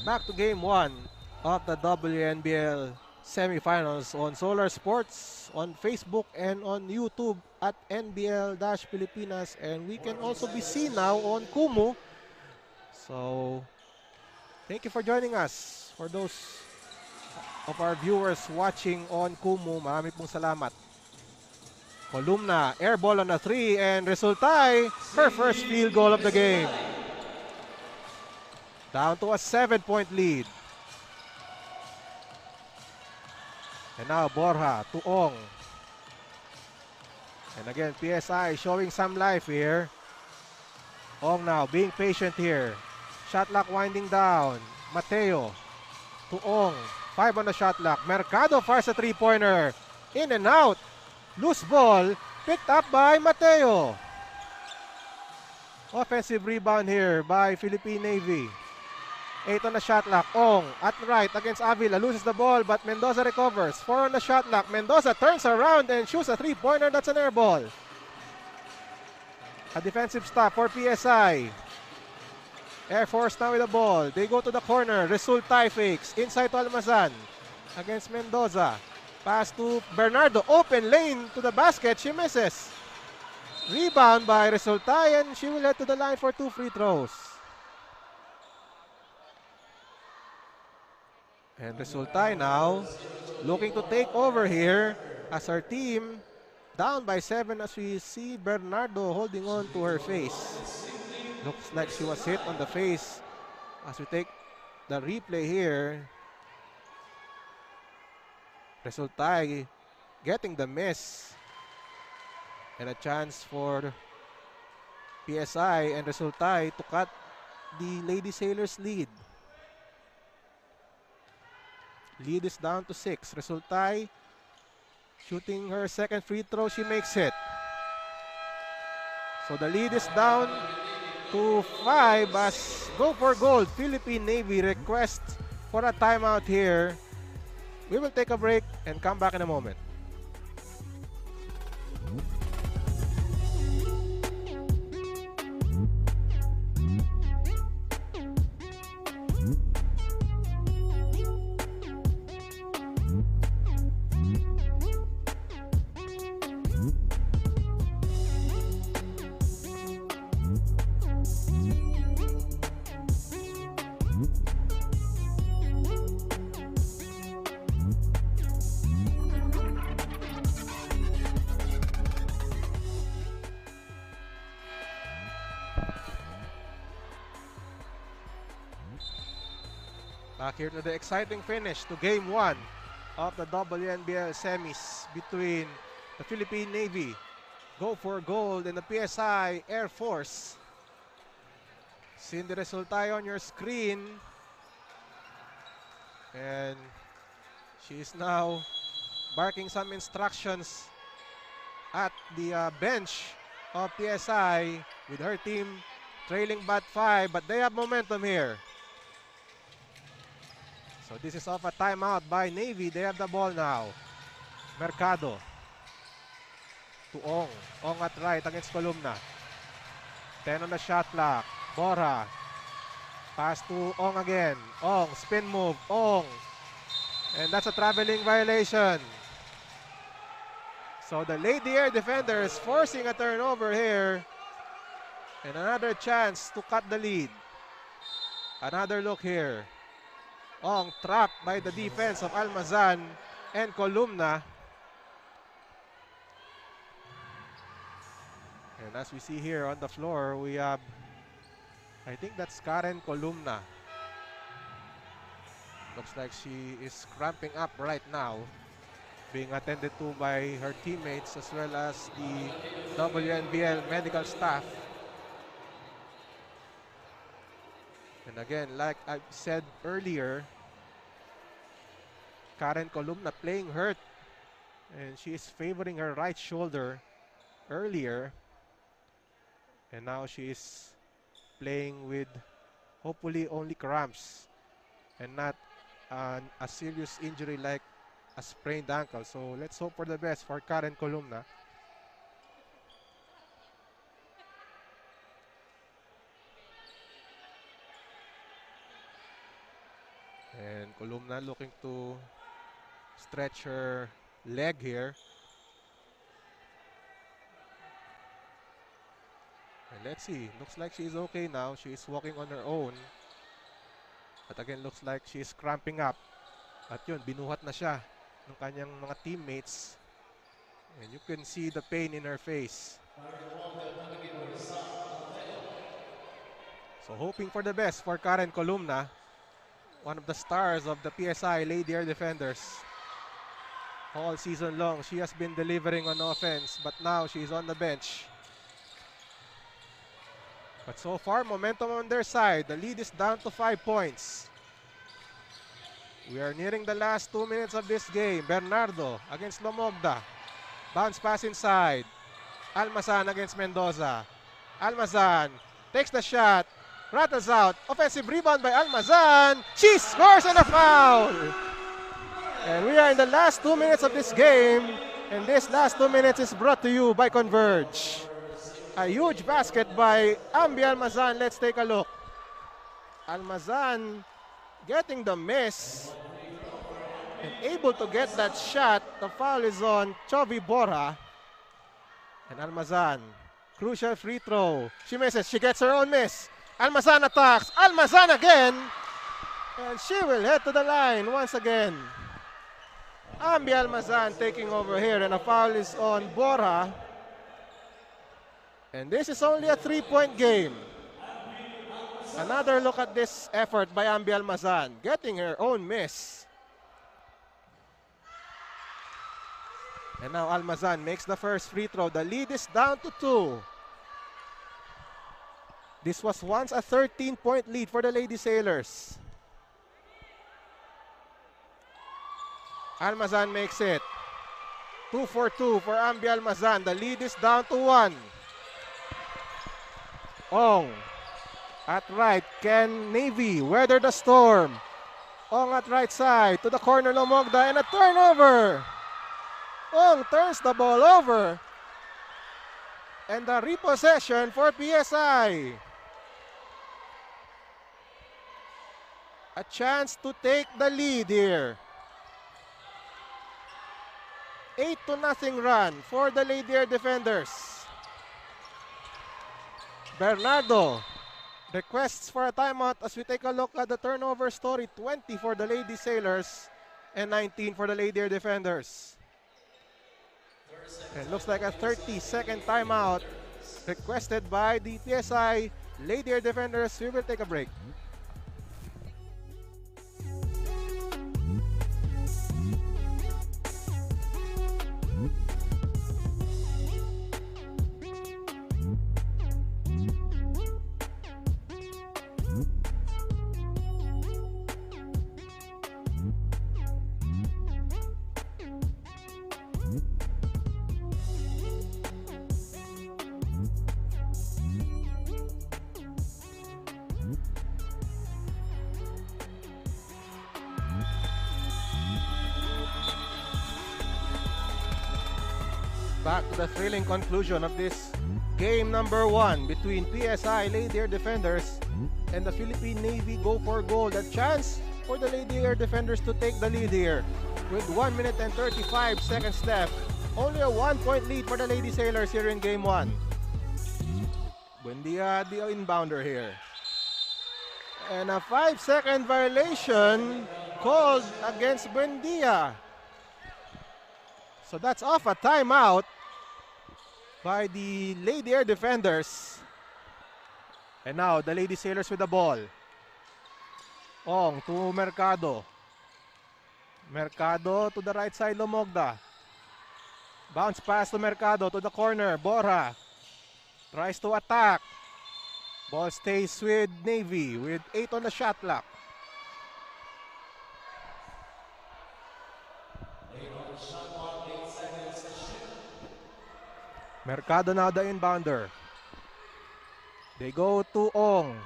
Speaker 3: Back to Game 1 of the WNBL Semifinals on Solar Sports, on Facebook, and on YouTube at NBL-Pilipinas. And we can also be seen now on Kumu. So, thank you for joining us. For those of our viewers watching on Kumu, marami pong salamat. Columna, air ball on a 3, and Resultay, her first field goal of the game. Down to a 7-point lead. And now Borja to Ong. And again, PSI showing some life here. Ong now being patient here. Shot clock winding down. Mateo to Ong. 5 on the shot clock. Mercado fires a 3-pointer. In and out. Loose ball. Picked up by Mateo. Offensive rebound here by Philippine Navy. 8 on the shot clock. Ong at right against Avila. Loses the ball, but Mendoza recovers. 4 on the shot clock. Mendoza turns around and shoots a 3-pointer. That's an air ball. A defensive stop for PSI. Air Force now with the ball. They go to the corner. Resultay fakes. Inside to Almazan against Mendoza. Pass to Bernardo. Open lane to the basket. She misses. Rebound by Resultay, and she will head to the line for 2 free throws. And Resultay now looking to take over here as our team down by 7 as we see Bernardo holding on to her face. Looks like she was hit on the face as we take the replay here. Resultay getting the miss. And a chance for PSI and Resultay to cut the Lady Sailors lead. Lead is down to 6. Resultay shooting her second free throw. She makes it. So the lead is down to 5 as Go for Gold Philippine Navy requests for a timeout here. We will take a break and come back in a moment. Back here to the exciting finish to Game 1 of the WNBL semis between the Philippine Navy, Go for Gold, and the PSI Air Force. Seeing the Resultay on your screen. And she is now barking some instructions at the bench of PSI with her team trailing by 5, but they have momentum here. So this is off a timeout by Navy. They have the ball now. Mercado to Ong. Ong at right against Columna. 10 on the shot clock. Borja. Pass to Ong again. Ong, spin move. Ong. And that's a traveling violation. So the Lady Air defenders forcing a turnover here. And another chance to cut the lead. Another look here. Ong trapped by the defense of Almazan and Columna. And as we see here on the floor, we have, I think that's Karen Columna. Looks like she is cramping up right now, being attended to by her teammates as well as the WNBL medical staff. And again, like I said earlier, Karen Columna playing hurt, and she is favoring her right shoulder earlier. And now she is playing with hopefully only cramps and not a serious injury like a sprained ankle. So let's hope for the best for Karen Columna. And Columna looking to stretch her leg here. And let's see. Looks like she's okay now. She's walking on her own. But again, looks like she's cramping up. At yun, binuhat na siya ng kanyang mga teammates. And you can see the pain in her face. So hoping for the best for Karen Columna, one of the stars of the PSI Lady Air Defenders. All season long, she has been delivering on offense, but now she's on the bench. But so far, momentum on their side. The lead is down to 5 points. We are nearing the last 2 minutes of this game. Bernardo against Lomogda. Bounce pass inside. Almazan against Mendoza. Almazan takes the shot. Rattles out. Offensive rebound by Almazan. She scores on a foul. And we are in the last 2 minutes of this game. And this last 2 minutes is brought to you by Converge. A huge basket by Ambi Almazan. Let's take a look. Almazan getting the miss and able to get that shot. The foul is on Chovy Bora. And Almazan, crucial free throw. She misses. She gets her own miss. Almazan attacks. Almazan again. And she will head to the line once again. Ambi Almazan taking over here. And a foul is on Bora. And this is only a 3-point game. Another look at this effort by Ambi Almazan, getting her own miss. And now Almazan makes the first free throw. The lead is down to 2. This was once a 13-point lead for the Lady Sailors. Almazan makes it. 2 for 2 for Ambi Almazan. The lead is down to 1. Ong at right, can Navy weather the storm? Ong at right side, to the corner Lomogda, and a turnover. Ong turns the ball over. And the repossession for PSI. A chance to take the lead here. 8-0 run for the Lady Air Defenders. Bernardo requests for a timeout as we take a look at the turnover story. 20 for the Lady Sailors and 19 for the Lady Air Defenders. And looks like a 30-second timeout requested by the PSI Lady Air Defenders. We will take a break. Back to the thrilling conclusion of this game number 1 between PSI Lady Air Defenders and the Philippine Navy Go for Gold. A chance for the Lady Air Defenders to take the lead here with 1 minute and 35 seconds left Only a 1-point lead for the Lady Sailors here in game 1. Buendia, the inbounder here. And a 5-second violation called against Buendia. So that's off a timeout by the Lady Air defenders. And now the Lady Sailors with the ball. Ong to Mercado. Mercado to the right side, Lomogda. Bounce pass to Mercado to the corner. Borja tries to attack. Ball stays with Navy with 8 on the shot clock. Mercado now the inbounder. They go to Ong.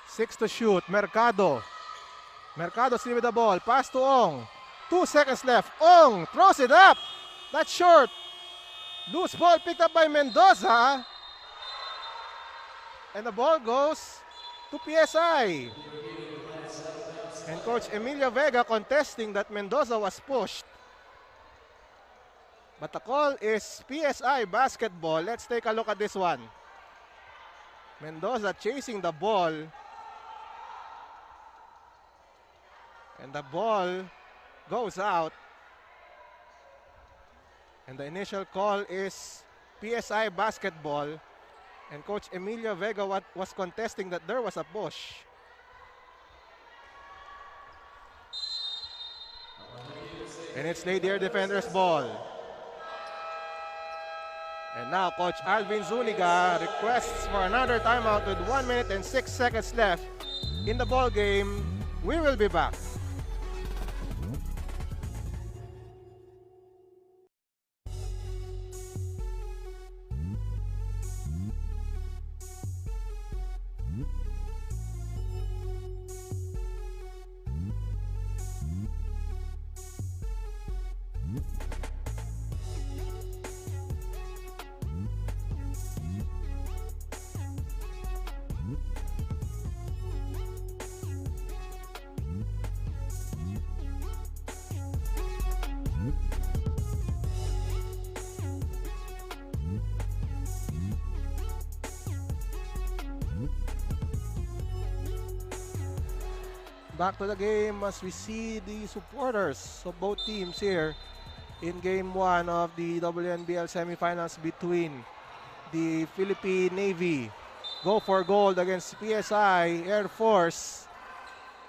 Speaker 3: 6 to shoot. Mercado. Mercado still with the ball. Pass to Ong. 2 seconds left. Ong throws it up. That's short. Loose ball picked up by Mendoza. And the ball goes to PSI. And Coach Emilia Vega contesting that Mendoza was pushed. But the call is PSI basketball. Let's take a look at this one. Mendoza chasing the ball. And the ball goes out. And the initial call is PSI basketball. And Coach Emilia Vega was contesting that there was a push. And it's Lady Air defenders ball. And now Coach Alvin Zuniga requests for another timeout with 1 minute and 6 seconds left in the ball game. We will be back. Back to the game as we see the supporters of both teams here in game 1 of the WNBL semifinals between the Philippine Navy. Go for gold against PSI Air Force.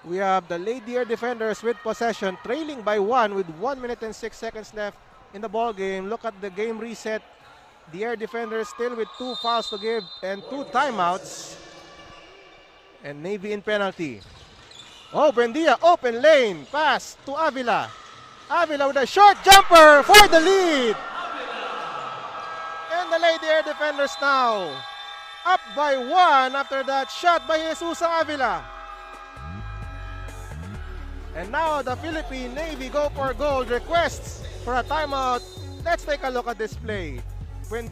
Speaker 3: We have the Lady Air defenders with possession, trailing by 1 with 1 minute and 6 seconds left in the ball game. Look at the game reset. The Air defenders still with 2 fouls to give and 2 timeouts. And Navy in penalty. Oh, Buendia, open lane, pass to Avila. Avila with a short jumper for the lead. And the Lady Air defenders now up by 1 after that shot by Jesus Avila. And now the Philippine Navy go for gold, requests for a timeout. Let's take a look at this play. Buendia.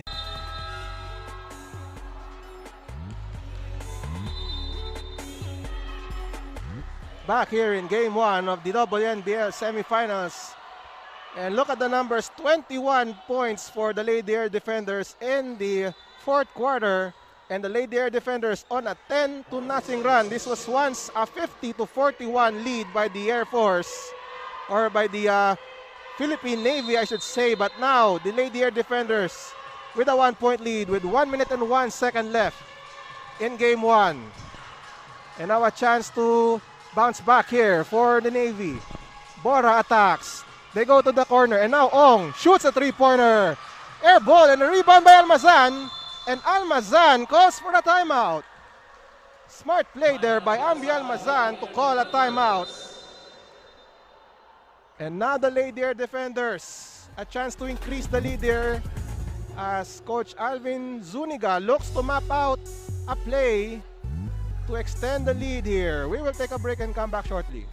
Speaker 3: Back here in game 1 of the WNBL semifinals. And look at the numbers, 21 points for the Lady Air defenders in the 4th quarter. And the Lady Air defenders on a 10-0 run. This was once a 50-41 lead by the Air Force, or by the Philippine Navy, I should say. But now the Lady Air defenders with a 1-point lead with 1 minute and 1 second left in game 1. And now a chance to bounce back here for the Navy. Bora attacks. They go to the corner. And now Ong shoots a 3-pointer. Air ball and a rebound by Almazan. And Almazan calls for a timeout. Smart play there by Ambi Almazan to call a timeout. And now the Lady Air defenders. A chance to increase the lead here as Coach Alvin Zuniga looks to map out a play to extend the lead here. We will take a break and come back shortly.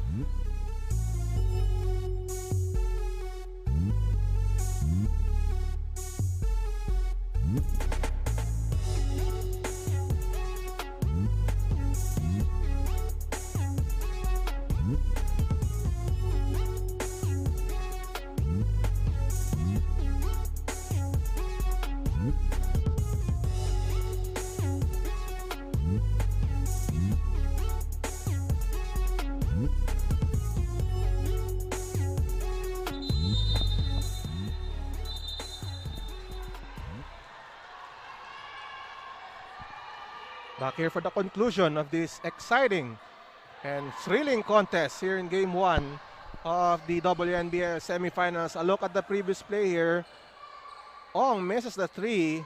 Speaker 3: Back here for the conclusion of this exciting and thrilling contest here in Game 1 of the WNBL Semifinals. A look at the previous play here. Ong misses the three,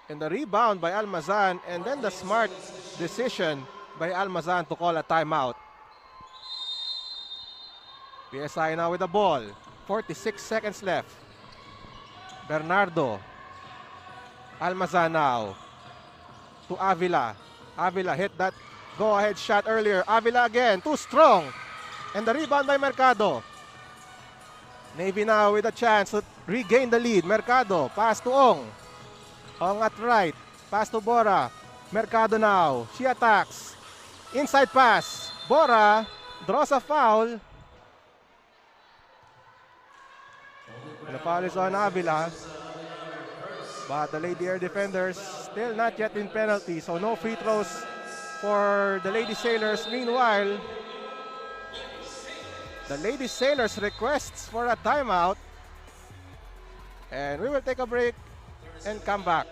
Speaker 3: and the rebound by Almazan, and then the smart decision by Almazan to call a timeout. PSI now with the ball. 46 seconds left. Bernardo. Almazan now to Avila. Avila hit that go-ahead shot earlier. Avila again, too strong. And the rebound by Mercado. Navy now with a chance to regain the lead. Mercado, pass to Ong. Ong at right, pass to Bora. Mercado now, she attacks. Inside pass. Bora draws a foul. And the foul is on Avila. But the Lady Air defenders still not yet in penalty, so no free throws for the Lady Sailors. Meanwhile, the Lady Sailors requests for a timeout. And we will take a break and come back.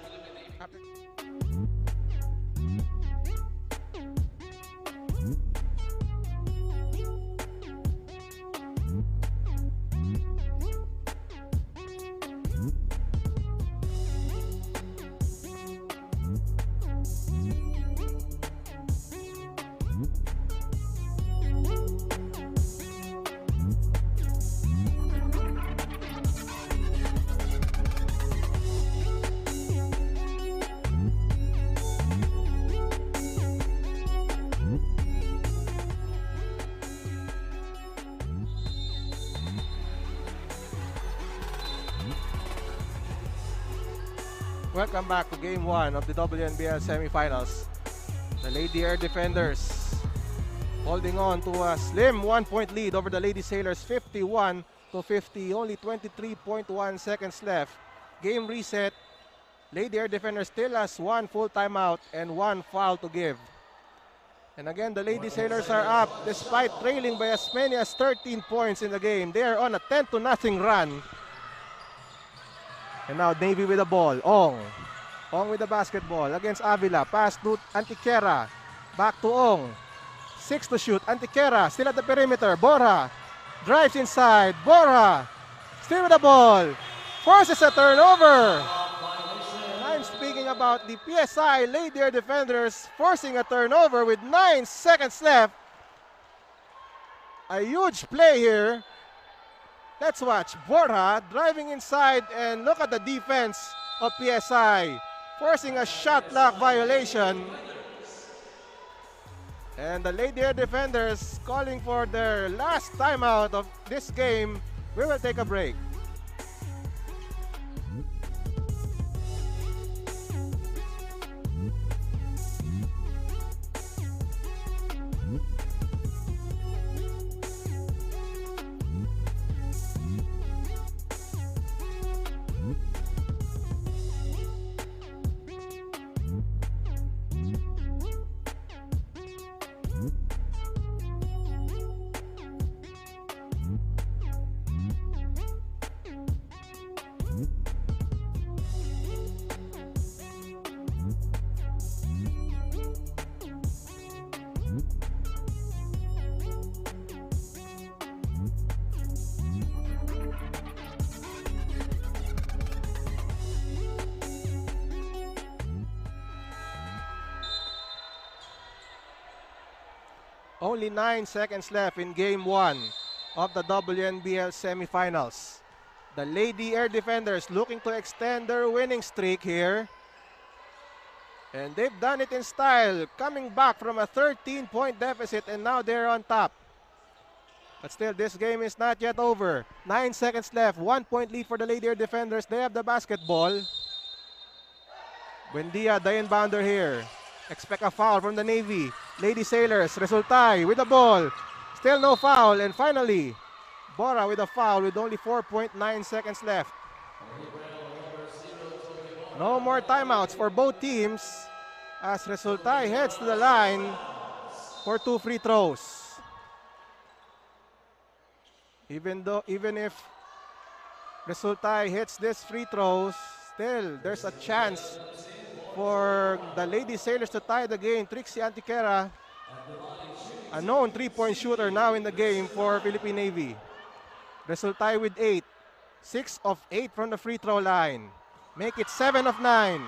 Speaker 3: Welcome back to Game 1 of the WNBL Semifinals. The Lady Air defenders holding on to a slim 1-point lead over the Lady Sailors, 51-50. Only 23.1 seconds left. Game reset. Lady Air defenders still has one full timeout and one foul to give. And again, the Lady Sailors are up despite trailing by as many as 13 points in the game. They are on a 10-0 run. And now Navy with the ball. Ong. Ong with the basketball against Avila. Pass to Antiquera. Back to Ong. 6 to shoot. Antiquera still at the perimeter. Bora drives inside. Bora still with the ball. Forces a turnover. And I'm speaking about the PSI Lady Air defenders forcing a turnover with 9 seconds left. A huge play here. Let's watch Bora driving inside, and look at the defense of PSI, forcing a shot clock violation. And the Lady Air defenders calling for their last timeout of this game. We will take a break. Only 9 seconds left in Game 1 of the WNBL Semifinals. The Lady Air defenders looking to extend their winning streak here. And they've done it in style, coming back from a 13-point deficit, and now they're on top. But still, this game is not yet over. 9 seconds left, 1-point lead for the Lady Air defenders. They have the basketball. Buendia, the inbounder here. Expect a foul from the Navy. Lady Sailors, Resultay with the ball. Still no foul. And finally, Bora with a foul with only 4.9 seconds left. No more timeouts for both teams as Resultay heads to the line for 2 free throws. Even if Resultay hits this free throws, still there's a chance for the Lady Sailors to tie the game. Trixie Antiquera, a known 3-point shooter now in the game for Philippine Navy. Resultay with 8. 6 of 8 from the free throw line. Make it 7 of 9.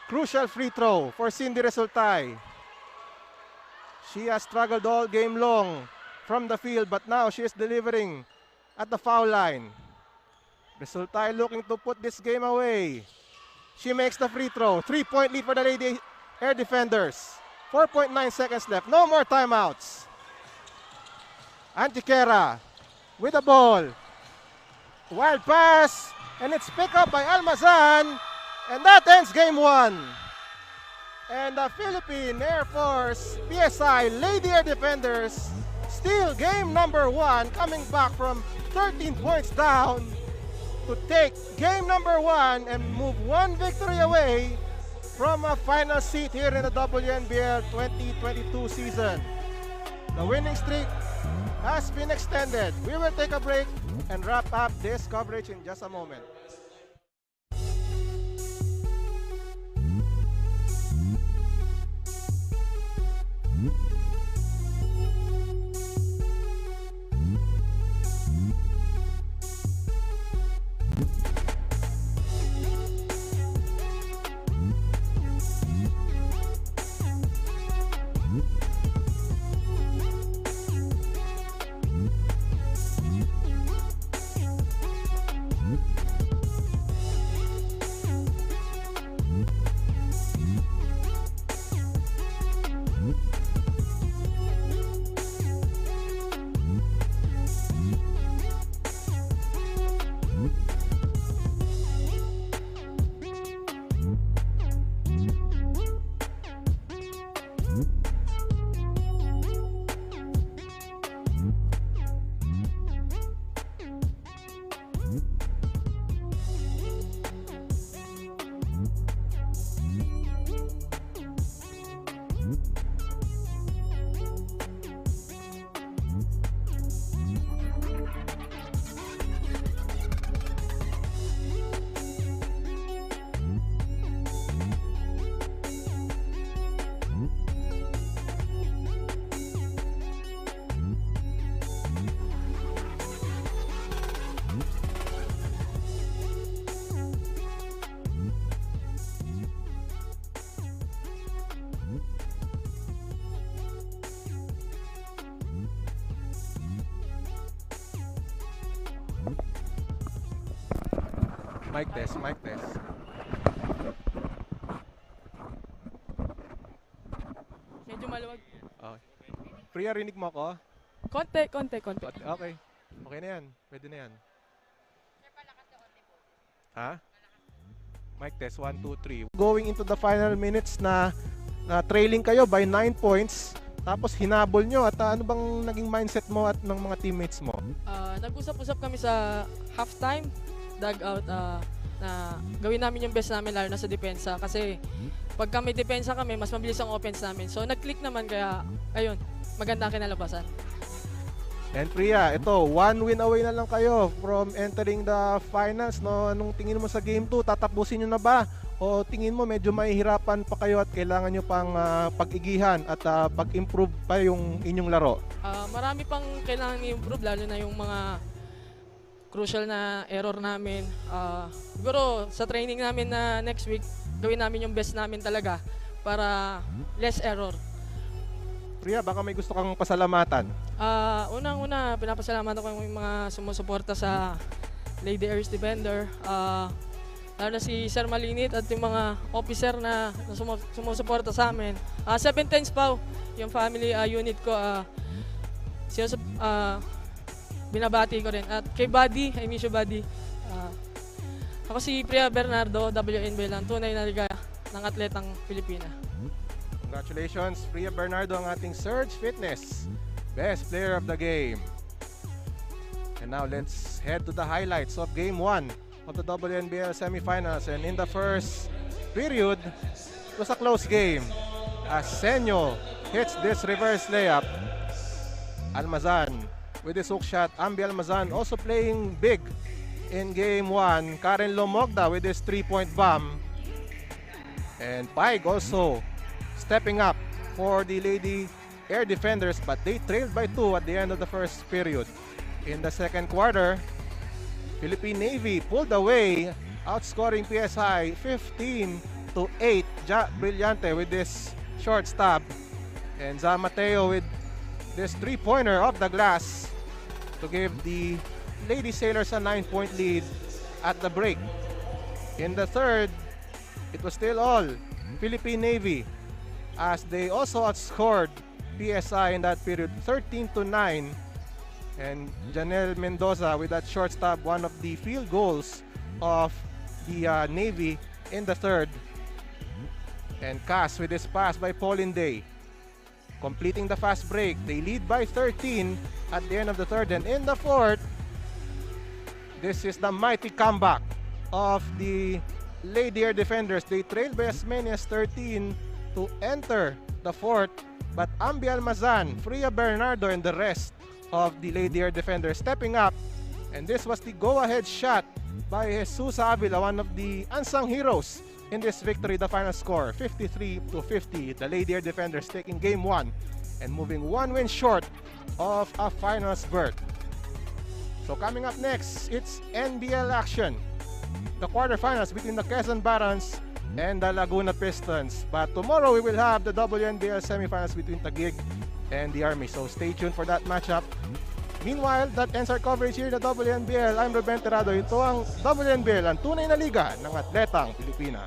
Speaker 3: Crucial free throw for Cindy Resultay. She has struggled all game long from the field, but now she is delivering at the foul line. Resultay looking to put this game away. She makes the free throw. 3-point lead for the Lady Air Defenders. 4.9 seconds left. No more timeouts. Antiquera with the ball. Wild pass. And it's picked up by Almazan. And that ends game 1. And the Philippine Air Force PSI Lady Air Defenders steal game number 1, coming back from 13 points down to take game number 1 and move 1 victory away from a final seat here in the WNBL 2022 season. The winning streak has been extended. We will take a break and wrap up this coverage in just a moment. Mic test, mic test.
Speaker 9: Medyo maluwag.
Speaker 3: Okay. Priya, rinig mo ako?
Speaker 9: Konti.
Speaker 3: Okay. Okay na yan. Pwede na yan. Ha? Mic test, 1, 2, 3. Going into the final minutes na trailing kayo by 9 points. Tapos hinabol nyo at ano bang naging mindset mo at ng mga teammates mo?
Speaker 9: Nag-usap-usap kami sa halftime, dugout, na gawin namin yung best namin lalo na sa depensa. Kasi pag kami depensa kami, mas mabilis ang offense namin. So nag-click naman kaya, ayun, maganda ang kinalabasan.
Speaker 3: And Priya, ito, 1 win away na lang kayo from entering the finals. No? Anong tingin mo sa game 2? Tatapusin nyo na ba? O tingin mo medyo mahihirapan pa kayo at kailangan nyo pang pag-igihan at pag-improve pa yung inyong laro?
Speaker 9: Marami pang kailangan i-improve, lalo na yung mga crucial na error namin. Siguro sa training namin na next week, gawin namin yung best namin talaga para less error.
Speaker 3: Priya, baka may gusto kang pasalamatan?
Speaker 9: Unang-una, pinapasalamatan ko yung mga sumusuporta sa Lady Air Defender. Lalo na si Sir Malinit at yung mga officer na sumusuporta sa amin. 710s pa, yung family unit ko, binabati ko rin. At kay Buddy, I miss you Buddy. Ako si Priya Bernardo, WNBL, ang tunay na ligaya ng atletang Pilipina.
Speaker 3: Congratulations, Priya Bernardo, ang ating Surge Fitness Best Player of the Game. And now let's head to the highlights of Game 1. of the WNBL semifinals. And in the first period, it was a close game as Senyo hits this reverse layup. Almazan with his hook shot. Ambi Almazan also playing big in game 1. Karen Lomogda with his 3-point bomb. And Paig also stepping up for the Lady Air Defenders, but they trailed by 2 at the end of the first period. In the second quarter, Philippine Navy pulled away, outscoring PSI 15-8. Ja Brillante with this short stab. And Za Mateo with this 3-pointer off the glass to give the Lady Sailors a 9-point lead at the break. In the third, it was still all Philippine Navy as they also outscored PSI in that period 13-9. And Janelle Mendoza with that short stab, one of the field goals of the Navy in the third. And Cass with his pass by Pauline Day, completing the fast break. They lead by 13 at the end of the third. And in the fourth, this is the mighty comeback of the Lady Air Defenders. They trailed by as many as 13 to enter the fourth. But Ambi Almazan, Freya Bernardo, and the rest of the Lady Air Defenders stepping up. And this was the go-ahead shot by Jesus Avila, one of the unsung heroes in this victory. The final score, 53-50. The Lady Air Defenders taking game 1 and moving 1 win short of a finals berth. So coming up next, it's NBL action. The quarterfinals between the Quezon Barons and the Laguna Pistons. But tomorrow we will have the WNBL semifinals between Taguig and the Army. So stay tuned for that matchup. Meanwhile, that ends our coverage here in the WNBL. I'm Ruben Terrado. Ito ang WNBL, ang tunay na liga ng atletang Pilipina.